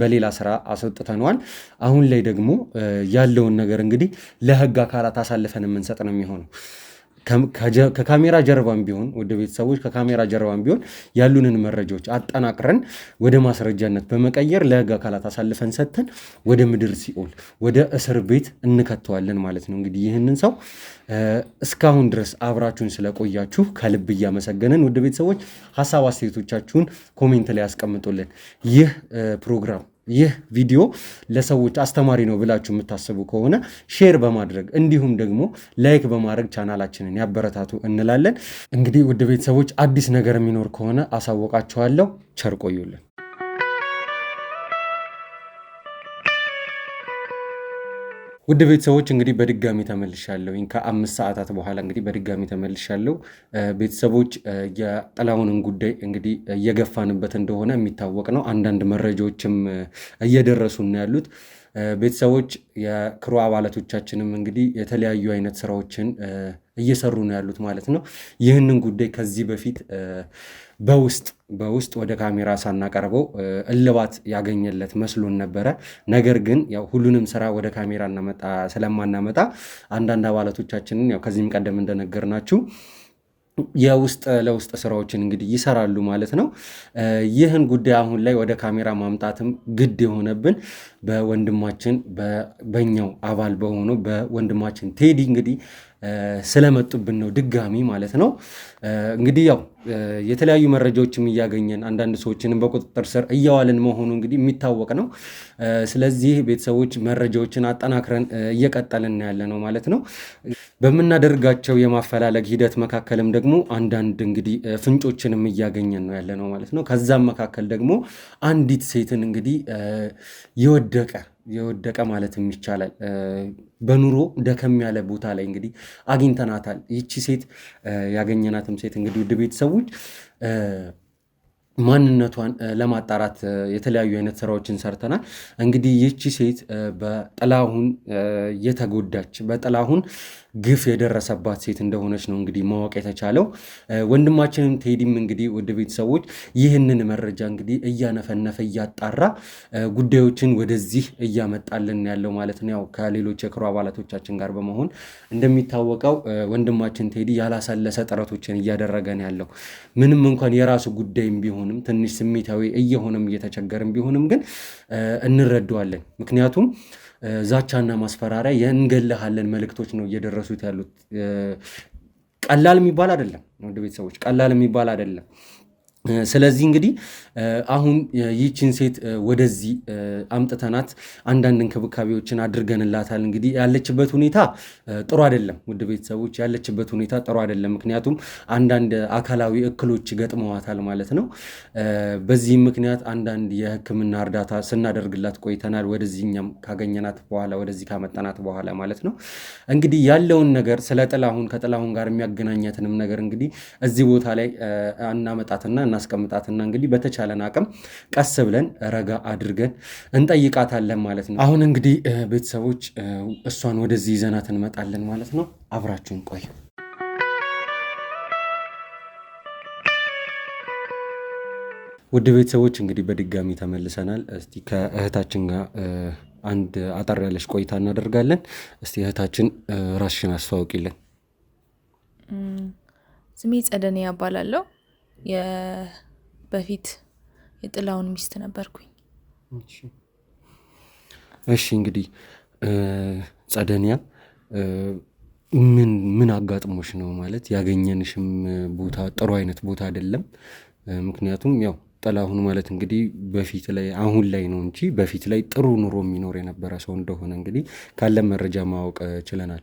በሌላ ስራ አስወጥተነዋል። አሁን ላይ ደግሞ ያለውን ነገር እንግዲህ ለህግ አካላት አሳልፈን የምንሰጥ ነው የሚሆነው። ከካሜራ ጀርባም ቢሆን ወደ ቤተሰቦች ከካሜራ ጀርባም ቢሆን ያሉንን መረጃዎች አጠናቅረን ወደ ማስረጃነት በመቀየር ለህግ አካላት አሳልፈን ሰጥተን ወደ ምድር ሲኦል ወደ እስር ቤት እንከተዋለን ማለት ነው። እንግዲህ ይህንን ሰው እስካሁን ድረስ አብራችሁን ስለቆያችሁ ከልብ እያመሰገንን ወደ ቤተሰቦች ሀሳብ አስተያየቶቻችሁን ኮሜንት ላይ ያስቀምጡልን። ይህ ፕሮግራም ይህ ቪዲዮ ለሰዎች አስተማሪ ነው ብላችሁ የምታስቡ ከሆነ ሼር በማድረግ እንዲሁም ደግሞ ላይክ በማድረግ ቻናላችንን ያበረታቱ እንላለን። እንግዲህ ውድ ቤተሰቦች አዲስ ነገር የሚኖር ከሆነ አሳወቃችኋለሁ። ቸር ቆዩልን። ውድ ቤተሰቦች እንግዲህ በድጋሚ ተመልሻለሁ። ከ5 ሰዓታት በኋላ እንግዲህ በድጋሚ ተመልሻለሁ። ቤተሰቦች የጥላሁንን ጉዳይ እንግዲህ እየገፋንበት እንደሆነ የሚታወቅ ነው። አንዳንድ መረጃዎችም እየደረሱ ነው ያሉት። ቤተሰቦች የክሩ አባላቶቻችንም እንግዲህ የተለያዩ አይነት ስራዎችን እየሰሩ ነው ያሉት ማለት ነው። ይህንን ጉዳይ ከዚህ በፊት በውስጥ ወደ ካሜራ ሳናቀርበው እልባት ያገኘለት መስሎን ነበረ። ነገር ግን ያው ሁሉንም ስራ ወደ ካሜራ ስለማናመጣ አንዳንድ አባላቶቻችንን ያው ከዚህም ቀደም እንደነገርናችሁ የውስጥ ለውስጥ ስራዎችን እንግዲህ ይሰራሉ ማለት ነው። ይህን ጉዳይ አሁን ላይ ወደ ካሜራ ማምጣትም ግድ የሆነብን በወንድማችን በኛው አባል በሆነው በወንድማችን ቴዲ እንግዲህ ስለመጡብን ነው ድጋሚ ማለት ነው። እንግዲህ ያው የተለያዩ መረጃዎችም እያገኘን አንዳንድ ሰዎችንም በቁጥጥር ስር እያዋልን መሆኑ እንግዲህ የሚታወቅ ነው። ስለዚህ ቤተሰቦች መረጃዎችን አጠናክረን እየቀጠልን ያለ ነው ማለት ነው። በምናደርጋቸው የማፈላለግ ሂደት መካከልም ደግሞ አንዳንድ እንግዲህ ፍንጮችንም እያገኘን ነው ያለ ነው ማለት ነው። ከዛም መካከል ደግሞ አንዲት ሴትን እንግዲህ የወደቀ ማለትም ይቻላል በኑሮ ደከም ያለ ቦታ ላይ እንግዲህ አግኝተናታል። ይቺ ሴት ያገኘናትም ሴት እንግዲህ ውድ ቤተሰቦች ማንነቷን ለማጣራት የተለያዩ አይነት ስራዎችን ሰርተናል። እንግዲህ ይህቺ ሴት በጥላሁን የተጎዳች በጥላሁን ግፍ የደረሰባት ሴት እንደሆነች ነው እንግዲህ ማወቅ የተቻለው። ወንድማችንም ቴዲም እንግዲህ ወደ ቤተሰቦች ይህንን መረጃ እንግዲህ እያነፈነፈ እያጣራ ጉዳዮችን ወደዚህ እያመጣልን ያለው ማለት ነው። ያው ከሌሎች የክሩ አባላቶቻችን ጋር በመሆን እንደሚታወቀው ወንድማችን ቴዲ ያላሳለሰ ጥረቶችን እያደረገ ነው ያለው። ምንም እንኳን የራሱ ጉዳይም ቢሆንም ትንሽ ስሜታዊ እየሆነም እየተቸገርም ቢሆንም ግን እንረዳዋለን። ምክንያቱም ዛቻና ማስፈራሪያ የእንገልሃለን መልእክቶች ነው እየደረሱት ያሉት። ቀላል የሚባል አይደለም ወደ ቤተሰቦች ቀላል የሚባል አይደለም። ስለዚህ እንግዲህ አሁን ይህችን ሴት ወደዚህ አምጥተናት አንዳንድ እንክብካቤዎችን አድርገንላታል። እንግዲህ ያለችበት ሁኔታ ጥሩ አይደለም ውድ ቤተሰቦች፣ ያለችበት ሁኔታ ጥሩ አይደለም። ምክንያቱም አንዳንድ አካላዊ እክሎች ገጥመዋታል ማለት ነው። በዚህም ምክንያት አንዳንድ የሕክምና እርዳታ ስናደርግላት ቆይተናል። ወደዚህኛም ካገኘናት በኋላ ወደዚህ ካመጣናት በኋላ ማለት ነው። እንግዲህ ያለውን ነገር ስለ ጥላሁን ከጥላሁን ጋር የሚያገናኛትንም ነገር እንግዲህ እዚህ ቦታ ላይ እናመጣትና እናስቀምጣትና እንግዲህ በተቻለን አቅም ቀስ ብለን ረጋ አድርገን እንጠይቃታለን ማለት ነው። አሁን እንግዲህ ቤተሰቦች እሷን ወደዚህ ይዘናት እንመጣለን ማለት ነው። አብራችሁን ቆዩ። ውድ ቤተሰቦች እንግዲህ በድጋሚ ተመልሰናል። እስቲ ከእህታችን ጋር አንድ አጠር ያለች ቆይታ እናደርጋለን። እስቲ እህታችን ራስሽን አስተዋውቂልን። ስሜ ጸደኒያ እባላለሁ። በፊት የጥላሁን ሚስት ነበርኩኝ። እሺ እንግዲህ ጸደኒያ ምን አጋጥሞሽ ነው? ማለት ያገኘንሽም ቦታ ጥሩ አይነት ቦታ አይደለም። ምክንያቱም ያው ጥላሁን ማለት እንግዲህ በፊት ላይ አሁን ላይ ነው እንጂ በፊት ላይ ጥሩ ኑሮ የሚኖር የነበረ ሰው እንደሆነ እንግዲህ ካለ መረጃ ማወቅ ችለናል።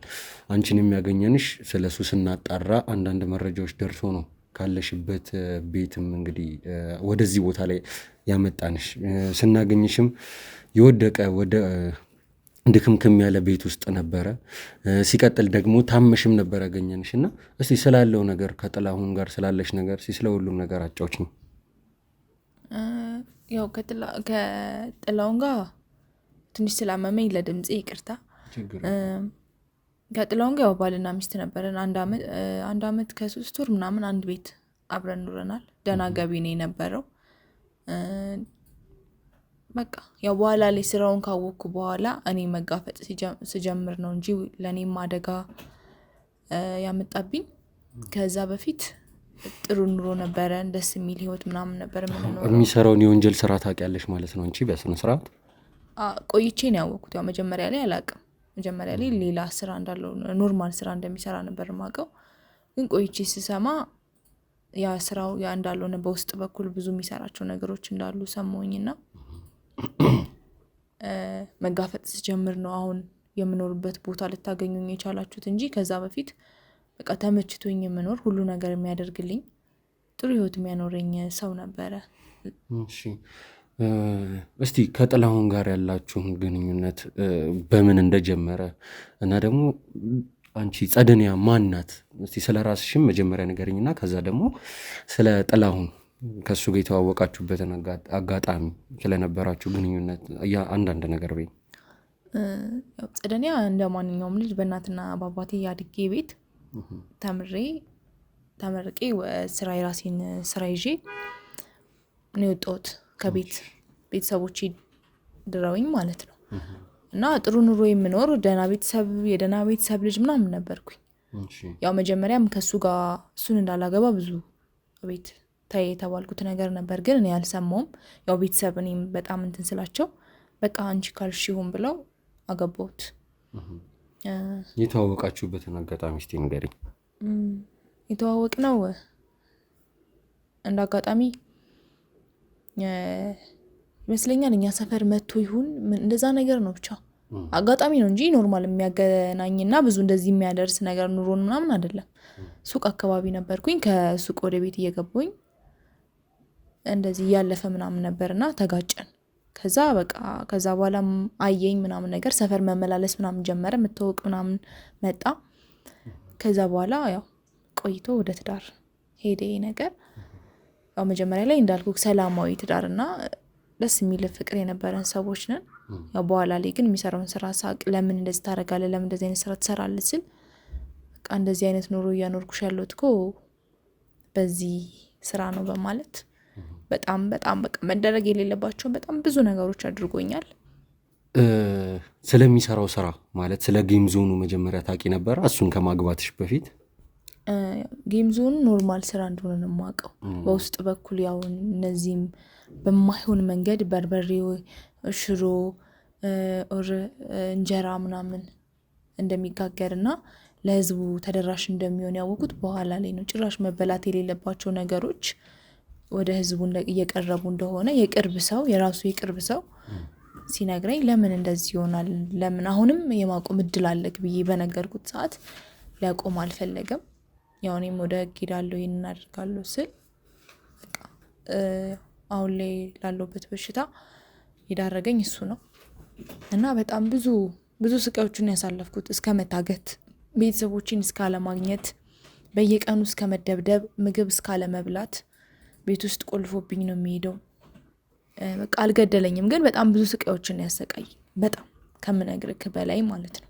አንቺን የሚያገኘንሽ ስለሱ ስናጣራ አንዳንድ መረጃዎች ደርሶ ነው ካለሽበት ቤትም እንግዲህ ወደዚህ ቦታ ላይ ያመጣንሽ። ስናገኝሽም የወደቀ ወደ ድክምክም ያለ ቤት ውስጥ ነበረ። ሲቀጥል ደግሞ ታመሽም ነበር ያገኘንሽ እና እስቲ ስላለው ነገር ከጥላሁን ጋር ስላለሽ ነገር ስለ ሁሉም ነገር አጫውችኝ። ያው ከጥላሁን ጋር ትንሽ ስላመመኝ ለድምፄ ይቅርታ። ከጥላሁን ጋር ያው ባልና ሚስት ነበረን። አንድ አመት ከ3 ወር ምናምን አንድ ቤት አብረን ኑረናል። ደህና ገቢ ነው የነበረው። በቃ ያው በኋላ ላይ ስራውን ካወቅኩ በኋላ እኔ መጋፈጥ ስጀምር ነው እንጂ ለእኔም አደጋ ያመጣብኝ። ከዛ በፊት ጥሩ ኑሮ ነበረን፣ ደስ የሚል ህይወት ምናምን ነበር የምንኖረው። የሚሰራውን የወንጀል ስራ ታውቂያለሽ ማለት ነው እንጂ በስነ ስርዓት ቆይቼ ነው ያወቅኩት። ያው መጀመሪያ ላይ አላውቅም። መጀመሪያ ላይ ሌላ ስራ እንዳለው ኖርማል ስራ እንደሚሰራ ነበር የማውቀው። ግን ቆይቼ ስሰማ ያ ስራው ያ እንዳልሆነ በውስጥ በኩል ብዙ የሚሰራቸው ነገሮች እንዳሉ ሰማሁኝና መጋፈጥ ስጀምር ነው አሁን የምኖርበት ቦታ ልታገኙኝ የቻላችሁት እንጂ ከዛ በፊት በቃ ተመችቶኝ የምኖር ሁሉ ነገር የሚያደርግልኝ ጥሩ ህይወት የሚያኖረኝ ሰው ነበረ። እሺ እስቲ ከጥላሁን ጋር ያላችሁን ግንኙነት በምን እንደጀመረ እና ደግሞ አንቺ ጸደኒያ ማን ናት? እስቲ ስለ ራስሽም መጀመሪያ ንገሪኝና ከዛ ደግሞ ስለ ጥላሁን ከሱ ጋር የተዋወቃችሁበትን አጋጣሚ ስለነበራችሁ ግንኙነት አንዳንድ ነገር በይ። ጸደኒያ እንደ ማንኛውም ልጅ በእናትና በአባቴ ያድጌ ቤት ተመርቄ ስራ የራሴን ስራ ይዤ ነው የወጣሁት ከቤት ቤተሰቦቼ ድረውኝ ማለት ነው። እና ጥሩ ኑሮ የምኖር የደህና ቤተሰብ ልጅ ምናምን ነበርኩኝ። ያው መጀመሪያም ከሱ ጋር እሱን እንዳላገባ ብዙ ቤት ታይ የተባልኩት ነገር ነበር፣ ግን እኔ አልሰማውም። ያው ቤተሰብ እኔም በጣም እንትን ስላቸው በቃ አንቺ ካልሽ ይሁን ብለው አገባሁት። የተዋወቃችሁበትን አጋጣሚ እስቲ ንገሪኝ። የተዋወቅ ነው እንደ አጋጣሚ ይመስለኛል እኛ ሰፈር መጥቶ ይሁን እንደዛ ነገር ነው። ብቻ አጋጣሚ ነው እንጂ ኖርማል የሚያገናኝና ብዙ እንደዚህ የሚያደርስ ነገር ኑሮን ምናምን አይደለም። ሱቅ አካባቢ ነበርኩኝ። ከሱቅ ወደ ቤት እየገባኝ እንደዚህ እያለፈ ምናምን ነበርና ተጋጨን። ከዛ በቃ ከዛ በኋላ አየኝ ምናምን ነገር ሰፈር መመላለስ ምናምን ጀመረ። መተዋወቅ ምናምን መጣ። ከዛ በኋላ ያው ቆይቶ ወደ ትዳር ሄደ ነገር። ያው መጀመሪያ ላይ እንዳልኩክ ሰላማዊ ትዳርና ደስ የሚል ፍቅር የነበረን ሰዎች ነን። ያው በኋላ ላይ ግን የሚሰራውን ስራ ሳቅ ለምን እንደዚህ ታደርጋለህ፣ ለምን እንደዚህ አይነት ስራ ትሰራለህ ስል በቃ እንደዚህ አይነት ኑሮ እያኖርኩሽ ያለሁት እኮ በዚህ ስራ ነው በማለት በጣም በጣም በቃ መደረግ የሌለባቸውን በጣም ብዙ ነገሮች አድርጎኛል። ስለሚሰራው ስራ ማለት ስለ ጌም ዞኑ መጀመሪያ ታውቂ ነበር እሱን ከማግባትሽ በፊት? ጌም ዞኑ ኖርማል ስራ እንደሆነ ነው የማውቀው። በውስጥ በኩል ያው እነዚህም በማይሆን መንገድ በርበሬ፣ ሽሮ፣ እንጀራ ምናምን እንደሚጋገርና ለህዝቡ ተደራሽ እንደሚሆን ያወቁት በኋላ ላይ ነው። ጭራሽ መበላት የሌለባቸው ነገሮች ወደ ህዝቡ እየቀረቡ እንደሆነ የቅርብ ሰው የራሱ የቅርብ ሰው ሲነግረኝ ለምን እንደዚህ ይሆናል፣ ለምን አሁንም የማቆም እድል አለክ ብዬ በነገርኩት ሰዓት ሊያቆም አልፈለገም። ያው እኔም ወደ ህግ ሄዳለሁ ይሄንን አደርጋለሁ ስል በቃ አሁን ላይ ላለሁበት በሽታ የዳረገኝ እሱ ነው እና በጣም ብዙ ብዙ ስቃዮችን ያሳለፍኩት እስከ መታገት፣ ቤተሰቦችን እስከ አለማግኘት፣ በየቀኑ እስከ መደብደብ፣ ምግብ እስከ አለመብላት፣ ቤት ውስጥ ቆልፎብኝ ነው የሚሄደው። በቃ አልገደለኝም ግን በጣም ብዙ ስቃዮችን ያሰቃይ በጣም ከምነግርክ በላይ ማለት ነው።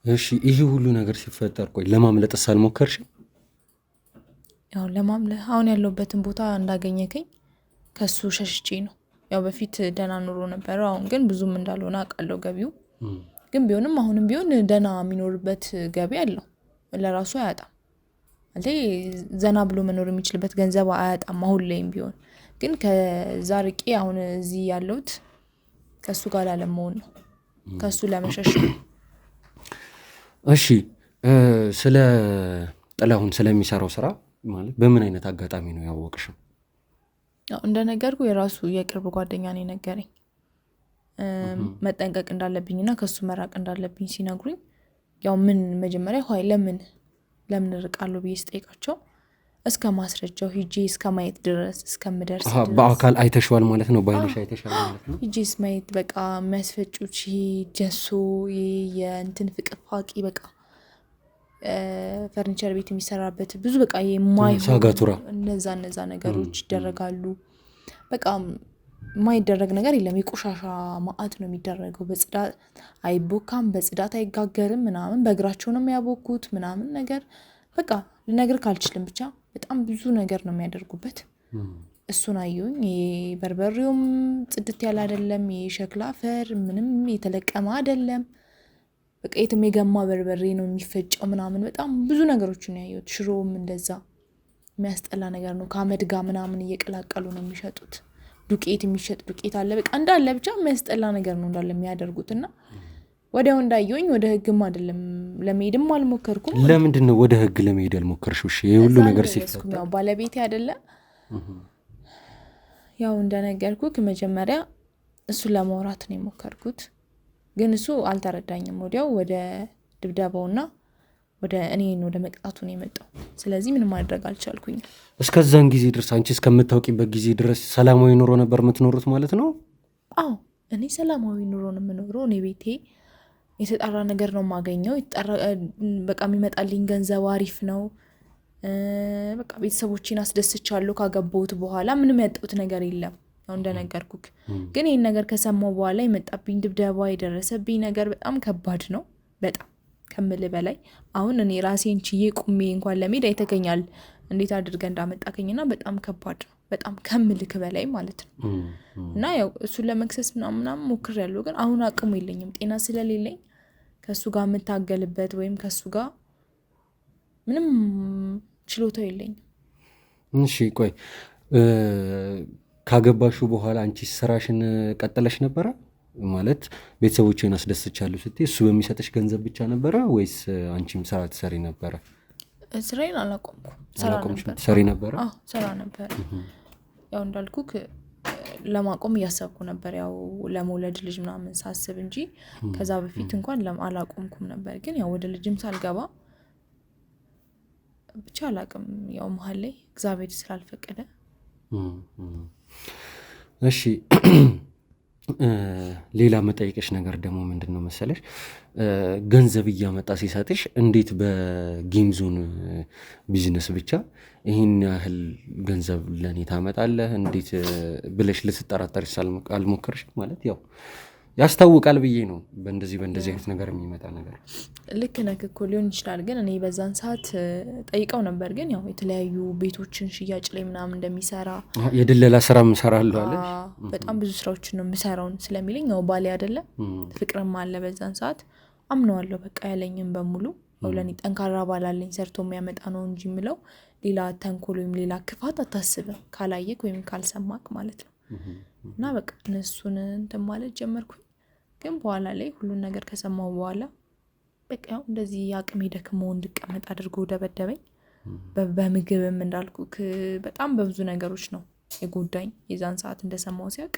እሺ ይሄ ሁሉ ነገር ሲፈጠር ቆይ ለማምለጥስ አልሞከርሽም? ያው ለማምለጥ አሁን ያለሁበትን ቦታ እንዳገኘከኝ ከሱ ሸሽቼ ነው። ያው በፊት ደህና ኑሮ ነበረ፣ አሁን ግን ብዙም እንዳልሆነ አውቃለሁ ገቢው። ግን ቢሆንም አሁንም ቢሆን ደህና የሚኖርበት ገቢ አለው፣ ለራሱ አያጣም ማለት ዘና ብሎ መኖር የሚችልበት ገንዘብ አያጣም አሁን ላይም ቢሆን። ግን ከዛ ርቄ አሁን እዚህ ያለሁት ከሱ ጋር ላለመሆን ነው፣ ከሱ ለመሸሽ ነው። እሺ ስለ ጥላሁን ስለሚሰራው ስራ ማለት በምን አይነት አጋጣሚ ነው ያወቅሽው? እንደነገርኩ የራሱ የቅርብ ጓደኛ ነው የነገረኝ። መጠንቀቅ እንዳለብኝና ከሱ መራቅ እንዳለብኝ ሲነግሩኝ ያው ምን መጀመሪያ ሆይ ለምን ርቃለሁ ብዬ ስጠይቃቸው እስከ ማስረጃው ሂጂ እስከ ማየት ድረስ እስከምደርስ ድረስ በአካል አይተሽዋል ማለት ነው? በአይንሽ አይተሻል ማለት ነው? ሂጂ ማየት በቃ የሚያስፈጩት ጀሶ የእንትን ፍቅፋቂ በቃ ፈርኒቸር ቤት የሚሰራበት ብዙ በቃ ሳጋቱራ እነዛ ነገሮች ይደረጋሉ። በቃ የማይደረግ ነገር የለም። የቆሻሻ ማአት ነው የሚደረገው። በጽዳት አይቦካም፣ በጽዳት አይጋገርም ምናምን፣ በእግራቸው ነው የሚያቦኩት ምናምን ነገር በቃ ልነግር ካልችልም ብቻ በጣም ብዙ ነገር ነው የሚያደርጉበት። እሱን አየሁኝ። በርበሬውም ጽድት ያለ አይደለም፣ የሸክላ አፈር ምንም የተለቀመ አይደለም። በቃ የትም የገማ በርበሬ ነው የሚፈጨው ምናምን በጣም ብዙ ነገሮችን ያየሁት። ሽሮም እንደዛ የሚያስጠላ ነገር ነው። ከአመድ ጋር ምናምን እየቀላቀሉ ነው የሚሸጡት። ዱቄት የሚሸጥ ዱቄት አለ። በቃ እንዳለ ብቻ የሚያስጠላ ነገር ነው እንዳለ የሚያደርጉትና ወዲያው እንዳየሁኝ ወደ ህግም አይደለም ለመሄድም አልሞከርኩም። ለምንድን ነው ወደ ህግ ለመሄድ አልሞከርሽው? እሺ ይሄ ሁሉ ነገር ሲፈጠር ያው ባለቤቴ አይደለ ያው እንደነገርኩክ መጀመሪያ እሱን ለማውራት ነው የሞከርኩት፣ ግን እሱ አልተረዳኝም። ወዲያው ወደ ድብደባውና ወደ እኔን ወደ መቅጣቱ ነው የመጣው። ስለዚህ ምን ማድረግ አልቻልኩኝም። እስከዛን ጊዜ ድረስ አንቺ እስከምታውቂበት ጊዜ ድረስ ሰላማዊ ኑሮ ነበር የምትኖሩት ማለት ነው? አዎ እኔ ሰላማዊ ኑሮ ነው የምኖረው። እኔ ቤቴ የተጣራ ነገር ነው የማገኘው። በቃ የሚመጣልኝ ገንዘብ አሪፍ ነው። በቃ ቤተሰቦቼን አስደስቻለሁ። ካገባሁት በኋላ ምንም ያጣሁት ነገር የለም። ያው እንደነገርኩክ ግን ይህን ነገር ከሰማሁ በኋላ የመጣብኝ ድብደባ የደረሰብኝ ነገር በጣም ከባድ ነው። በጣም ከምል በላይ አሁን እኔ ራሴን ችዬ ቁሜ እንኳን ለመሄድ አይተገኛል እንዴት አድርገህ እንዳመጣከኝና በጣም ከባድ ነው። በጣም ከምልክ በላይ ማለት ነው። እና ያው እሱን ለመክሰስ ምናምን ሞክሬያለሁ፣ ግን አሁን አቅሙ የለኝም። ጤና ስለሌለኝ ከሱ ጋር የምታገልበት ወይም ከሱ ጋር ምንም ችሎታው የለኝም። እሺ ቆይ ካገባሹ በኋላ አንቺ ስራሽን ቀጠለሽ ነበረ? ማለት ቤተሰቦቼን አስደስቻለሁ ስትይ እሱ በሚሰጥሽ ገንዘብ ብቻ ነበረ ወይስ አንቺም ስራ ትሰሪ ነበረ? ስራዬን አላቆምኩም። ሰሪ ነበረ? አዎ ስራ ነበረ። ያው እንዳልኩክ ለማቆም እያሰብኩ ነበር፣ ያው ለመውለድ ልጅ ምናምን ሳስብ እንጂ ከዛ በፊት እንኳን አላቆምኩም ነበር። ግን ያው ወደ ልጅም ሳልገባ ብቻ አላቅም፣ ያው መሀል ላይ እግዚአብሔር ስላልፈቀደ። እሺ ሌላ መጠየቅሽ ነገር ደግሞ ምንድን ነው መሰለሽ፣ ገንዘብ እያመጣ ሲሰጥሽ እንዴት በጌም ዞን ቢዝነስ ብቻ ይህን ያህል ገንዘብ ለእኔ ታመጣለህ እንዴት ብለሽ ልትጠራጠሪስ አልሞከርሽ? ማለት ያው ያስታውቃል ብዬ ነው በእንደዚህ አይነት ነገር የሚመጣ ነገር። ልክ ነህ እኮ ሊሆን ይችላል። ግን እኔ በዛን ሰዓት ጠይቀው ነበር። ግን ያው የተለያዩ ቤቶችን ሽያጭ ላይ ምናምን እንደሚሰራ የድለላ ስራ ምሰራለሁ አለ። በጣም ብዙ ስራዎችን ነው የምሰራውን ስለሚለኝ ያው ባሌ አይደለም ፍቅርም አለ በዛን ሰዓት አምነዋለሁ። በቃ ያለኝም በሙሉ ለእኔ ጠንካራ ባላለኝ ሰርቶ የሚያመጣ ነው እንጂ የምለው ሌላ ተንኮል ወይም ሌላ ክፋት አታስብም ካላየክ ወይም ካልሰማክ ማለት ነው። እና በቃ እነሱን እንትን ማለት ጀመርኩኝ። ግን በኋላ ላይ ሁሉን ነገር ከሰማው በኋላ በቃ ያው እንደዚህ አቅሜ ደክሞ እንድቀመጥ አድርጎ ደበደበኝ። በምግብም እንዳልኩክ በጣም በብዙ ነገሮች ነው የጎዳኝ። የዛን ሰዓት እንደሰማው ሲያውቅ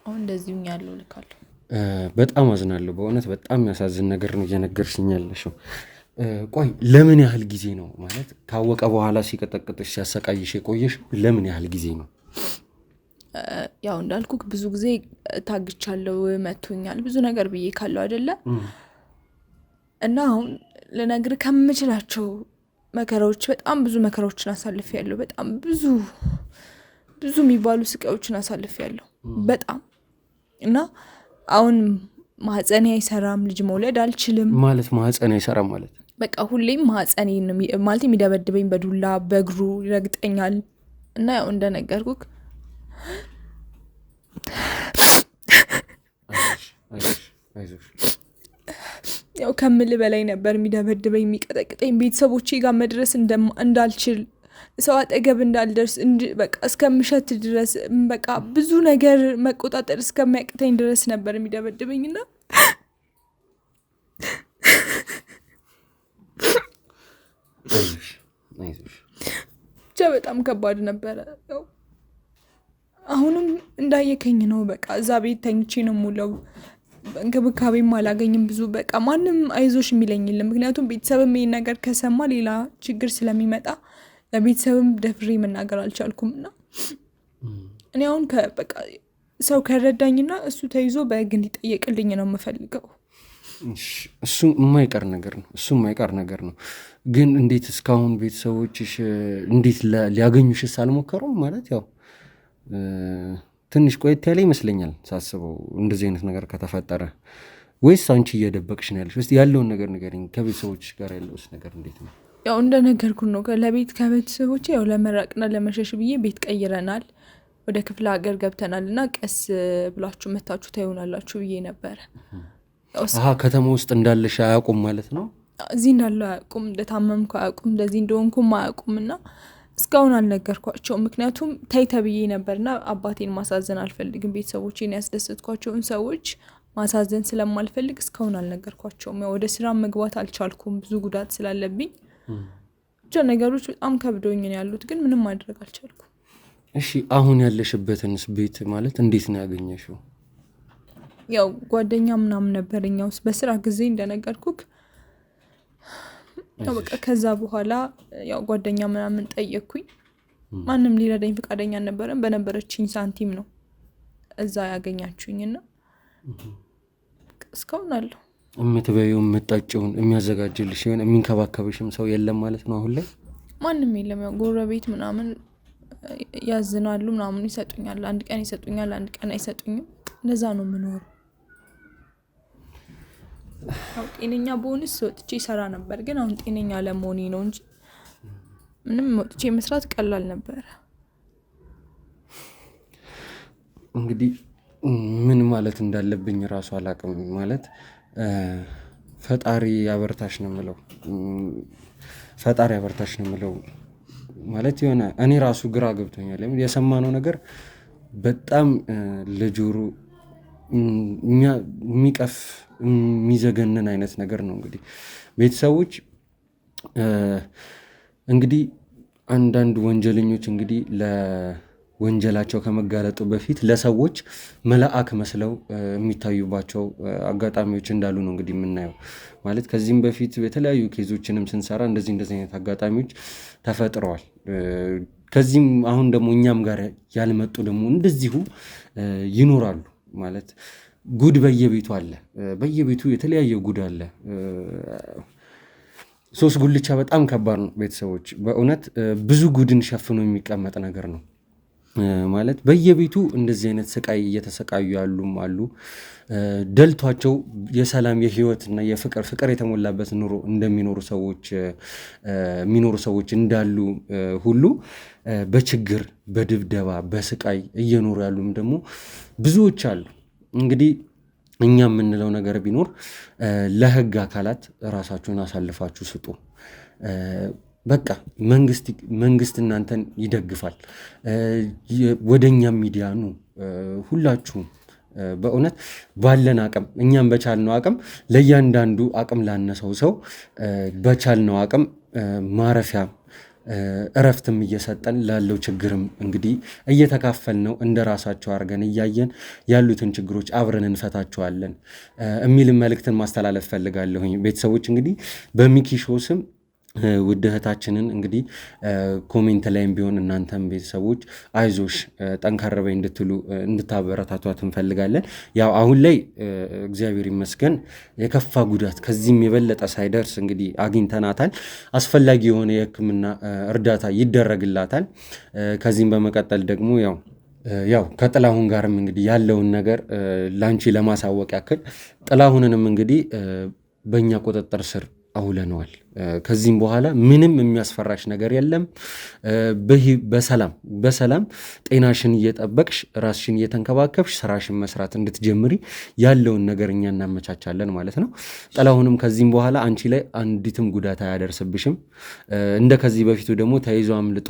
አሁን እንደዚሁ ያለው ልካለሁ። በጣም አዝናለሁ በእውነት በጣም የሚያሳዝን ነገር ነው እየነገርሽኝ ያለሽው። ቆይ ለምን ያህል ጊዜ ነው ማለት ካወቀ በኋላ ሲቀጠቅጥሽ ሲያሰቃይሽ የቆየሽ ለምን ያህል ጊዜ ነው? ያው እንዳልኩክ ብዙ ጊዜ ታግቻለሁ፣ መቶኛል፣ ብዙ ነገር ብዬ ካለው አይደለ እና አሁን ልነግር ከምችላቸው መከራዎች በጣም ብዙ መከራዎችን አሳልፌያለሁ። በጣም ብዙ የሚባሉ ስቃዮችን አሳልፌያለሁ በጣም እና አሁን ማህፀኔ አይሰራም፣ ልጅ መውለድ አልችልም። ማለት ማህፀኔ አይሰራም ማለት በቃ ሁሌም ማህፀኔ ማለት የሚደበድበኝ በዱላ በእግሩ ይረግጠኛል። እና ያው እንደነገርኩክ ያው ከምል በላይ ነበር የሚደበድበኝ የሚቀጠቅጠኝ። ቤተሰቦቼ ጋር መድረስ እንዳልችል ሰው አጠገብ እንዳልደርስ በቃ እስከምሸት ድረስ በቃ ብዙ ነገር መቆጣጠር እስከሚያቅተኝ ድረስ ነበር የሚደበድበኝ። እና ብቻ በጣም ከባድ ነበረ። አሁንም እንዳየከኝ ነው። በቃ እዛ ቤት ተኝቼ ነው የምውለው። እንክብካቤም አላገኝም ብዙ በቃ ማንም አይዞሽ የሚለኝ የለም። ምክንያቱም ቤተሰብም ይሄን ነገር ከሰማ ሌላ ችግር ስለሚመጣ ለቤተሰብም ደፍሬ መናገር አልቻልኩም። እና እኔ አሁን በቃ ሰው ከረዳኝና እሱ ተይዞ በህግ እንዲጠየቅልኝ ነው የምፈልገው። እሱ የማይቀር ነገር ነው። ግን እንዴት እስካሁን ቤተሰቦችሽ እንዴት ሊያገኙሽስ አልሞከሩም? ማለት ያው ትንሽ ቆየት ያለ ይመስለኛል ሳስበው እንደዚህ አይነት ነገር ከተፈጠረ። ወይስ አንቺ እየደበቅሽ ነው ያለሽ? እስቲ ያለውን ነገር ንገሪኝ። ከቤተሰቦችሽ ጋር ያለውስ ነገር እንዴት ነው? ያው እንደነገርኩ ነው። ከቤተሰቦቼ ያው ለመራቅና ለመሸሽ ብዬ ቤት ቀይረናል፣ ወደ ክፍለ ሀገር ገብተናል እና ቀስ ብላችሁ መታችሁ ታዩናላችሁ ብዬ ነበረ። ከተማ ውስጥ እንዳለሽ አያውቁም ማለት ነው? እዚህ እንዳለው አያውቁም፣ እንደታመምኩ አያውቁም፣ እንደዚህ እንደሆንኩም አያውቁም። እና እስካሁን አልነገርኳቸውም። ምክንያቱም ታይ ተብዬ ነበርና አባቴን ማሳዘን አልፈልግም። ቤተሰቦቼን ያስደሰትኳቸውን ሰዎች ማሳዘን ስለማልፈልግ እስካሁን አልነገርኳቸውም። ያው ወደ ስራ መግባት አልቻልኩም ብዙ ጉዳት ስላለብኝ። ብቻ ነገሮች በጣም ከብዶኝ ነው ያሉት፣ ግን ምንም ማድረግ አልቻልኩም። እሺ አሁን ያለሽበትንስ ቤት ማለት እንዴት ነው ያገኘሽው? ያው ጓደኛ ምናምን ነበረኝ ውስጥ በስራ ጊዜ እንደነገርኩክ። ያው በቃ ከዛ በኋላ ያው ጓደኛ ምናምን ጠየቅኩኝ። ማንም ሊረዳኝ ፈቃደኛ አልነበረም። በነበረችኝ ሳንቲም ነው እዛ ያገኛችሁኝና እስካሁን አለሁ። የምትበይው የምትጠጪውን የሚያዘጋጅልሽ ይሆን የሚንከባከብሽም ሰው የለም ማለት ነው አሁን ላይ? ማንም የለም። ያው ጎረቤት ምናምን ያዝናሉ ምናምን ይሰጡኛል። አንድ ቀን ይሰጡኛል፣ አንድ ቀን አይሰጡኝም። እንደዛ ነው የምኖረው። ያው ጤነኛ በሆንስ ወጥቼ ይሰራ ነበር። ግን አሁን ጤነኛ ለመሆኔ ነው እንጂ ምንም ወጥቼ መስራት ቀላል ነበር። እንግዲህ ምን ማለት እንዳለብኝ ራሱ አላውቅም። ማለት ፈጣሪ ያበርታሽ ነው የምለው። ፈጣሪ ያበርታሽ ነው የምለው። ማለት የሆነ እኔ ራሱ ግራ ገብቶኛል። የሰማነው ነገር በጣም ለጆሮ የሚቀፍ የሚዘገንን አይነት ነገር ነው። እንግዲህ ቤተሰቦች እንግዲህ አንዳንድ ወንጀለኞች እንግዲህ ለወንጀላቸው ከመጋለጡ በፊት ለሰዎች መልአክ መስለው የሚታዩባቸው አጋጣሚዎች እንዳሉ ነው እንግዲህ የምናየው። ማለት ከዚህም በፊት የተለያዩ ኬዞችንም ስንሰራ እንደዚህ አይነት አጋጣሚዎች ተፈጥረዋል። ከዚህም አሁን ደግሞ እኛም ጋር ያልመጡ ደግሞ እንደዚሁ ይኖራሉ። ማለት ጉድ በየቤቱ አለ፣ በየቤቱ የተለያየ ጉድ አለ። ሶስት ጉልቻ በጣም ከባድ ነው ቤተሰቦች፣ በእውነት ብዙ ጉድን ሸፍኖ የሚቀመጥ ነገር ነው። ማለት በየቤቱ እንደዚህ አይነት ስቃይ እየተሰቃዩ ያሉም አሉ። ደልቷቸው የሰላም የህይወትና ፍቅር የተሞላበት ኑሮ እንደሚኖሩ ሰዎች የሚኖሩ ሰዎች እንዳሉ ሁሉ በችግር በድብደባ በስቃይ እየኖሩ ያሉም ደግሞ ብዙዎች አሉ። እንግዲህ እኛ የምንለው ነገር ቢኖር ለህግ አካላት ራሳችሁን አሳልፋችሁ ስጡ። በቃ መንግስት እናንተን ይደግፋል። ወደኛም ሚዲያ ኑ ሁላችሁም። በእውነት ባለን አቅም እኛም በቻልነው አቅም ለእያንዳንዱ አቅም ላነሰው ሰው በቻልነው አቅም ማረፊያ እረፍትም እየሰጠን ላለው ችግርም እንግዲህ እየተካፈል ነው እንደ ራሳቸው አድርገን እያየን ያሉትን ችግሮች አብረን እንፈታቸዋለን የሚል መልእክትን ማስተላለፍ ፈልጋለሁኝ። ቤተሰቦች እንግዲህ በሚኪ ሾው ስም ውድ እህታችንን እንግዲህ ኮሜንት ላይም ቢሆን እናንተም ቤተሰቦች አይዞሽ ጠንካራ በይ እንድትሉ እንድታበረታቷት እንፈልጋለን። ያው አሁን ላይ እግዚአብሔር ይመስገን የከፋ ጉዳት ከዚህም የበለጠ ሳይደርስ እንግዲህ አግኝተናታል። አስፈላጊ የሆነ የሕክምና እርዳታ ይደረግላታል። ከዚህም በመቀጠል ደግሞ ያው ከጥላሁን ጋርም እንግዲህ ያለውን ነገር ላንቺ ለማሳወቅ ያክል ጥላሁንንም እንግዲህ በእኛ ቁጥጥር ስር አውለነዋል። ከዚህም በኋላ ምንም የሚያስፈራሽ ነገር የለም። በሰላም ጤናሽን እየጠበቅሽ ራስሽን እየተንከባከብሽ ስራሽን መስራት እንድትጀምሪ ያለውን ነገር እኛ እናመቻቻለን ማለት ነው። ጥላሁንም ከዚህም በኋላ አንቺ ላይ አንዲትም ጉዳት አያደርስብሽም። እንደ ከዚህ በፊቱ ደግሞ ተይዞ አምልጦ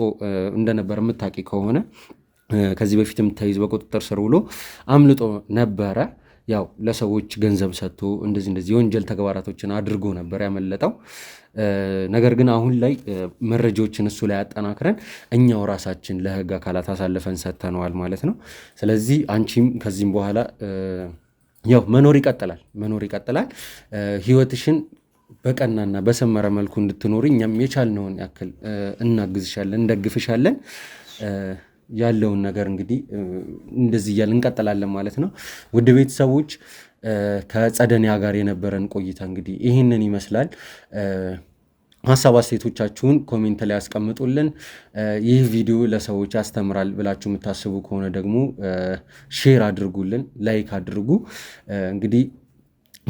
እንደነበር የምታውቂ ከሆነ ከዚህ በፊትም ተይዞ በቁጥጥር ስር ውሎ አምልጦ ነበረ። ያው ለሰዎች ገንዘብ ሰጥቶ እንደዚህ የወንጀል ተግባራቶችን አድርጎ ነበር ያመለጠው። ነገር ግን አሁን ላይ መረጃዎችን እሱ ላይ አጠናክረን እኛው ራሳችን ለህግ አካላት አሳልፈን ሰጥተነዋል ማለት ነው። ስለዚህ አንቺም ከዚህም በኋላ ያው መኖር ይቀጥላል። ህይወትሽን በቀናና በሰመረ መልኩ እንድትኖሪ እኛም የቻልነውን ያክል እናግዝሻለን፣ እንደግፍሻለን። ያለውን ነገር እንግዲህ እንደዚህ እያልን እንቀጥላለን ማለት ነው። ውድ ቤተሰቦች ከጸደኒያ ጋር የነበረን ቆይታ እንግዲህ ይህንን ይመስላል። ሀሳብ አስተያየቶቻችሁን ኮሜንት ላይ ያስቀምጡልን። ይህ ቪዲዮ ለሰዎች ያስተምራል ብላችሁ የምታስቡ ከሆነ ደግሞ ሼር አድርጉልን፣ ላይክ አድርጉ። እንግዲህ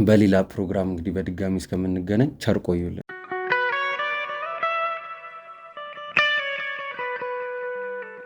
በሌላ ፕሮግራም እንግዲህ በድጋሚ እስከምንገናኝ ቸር ቆዩልን።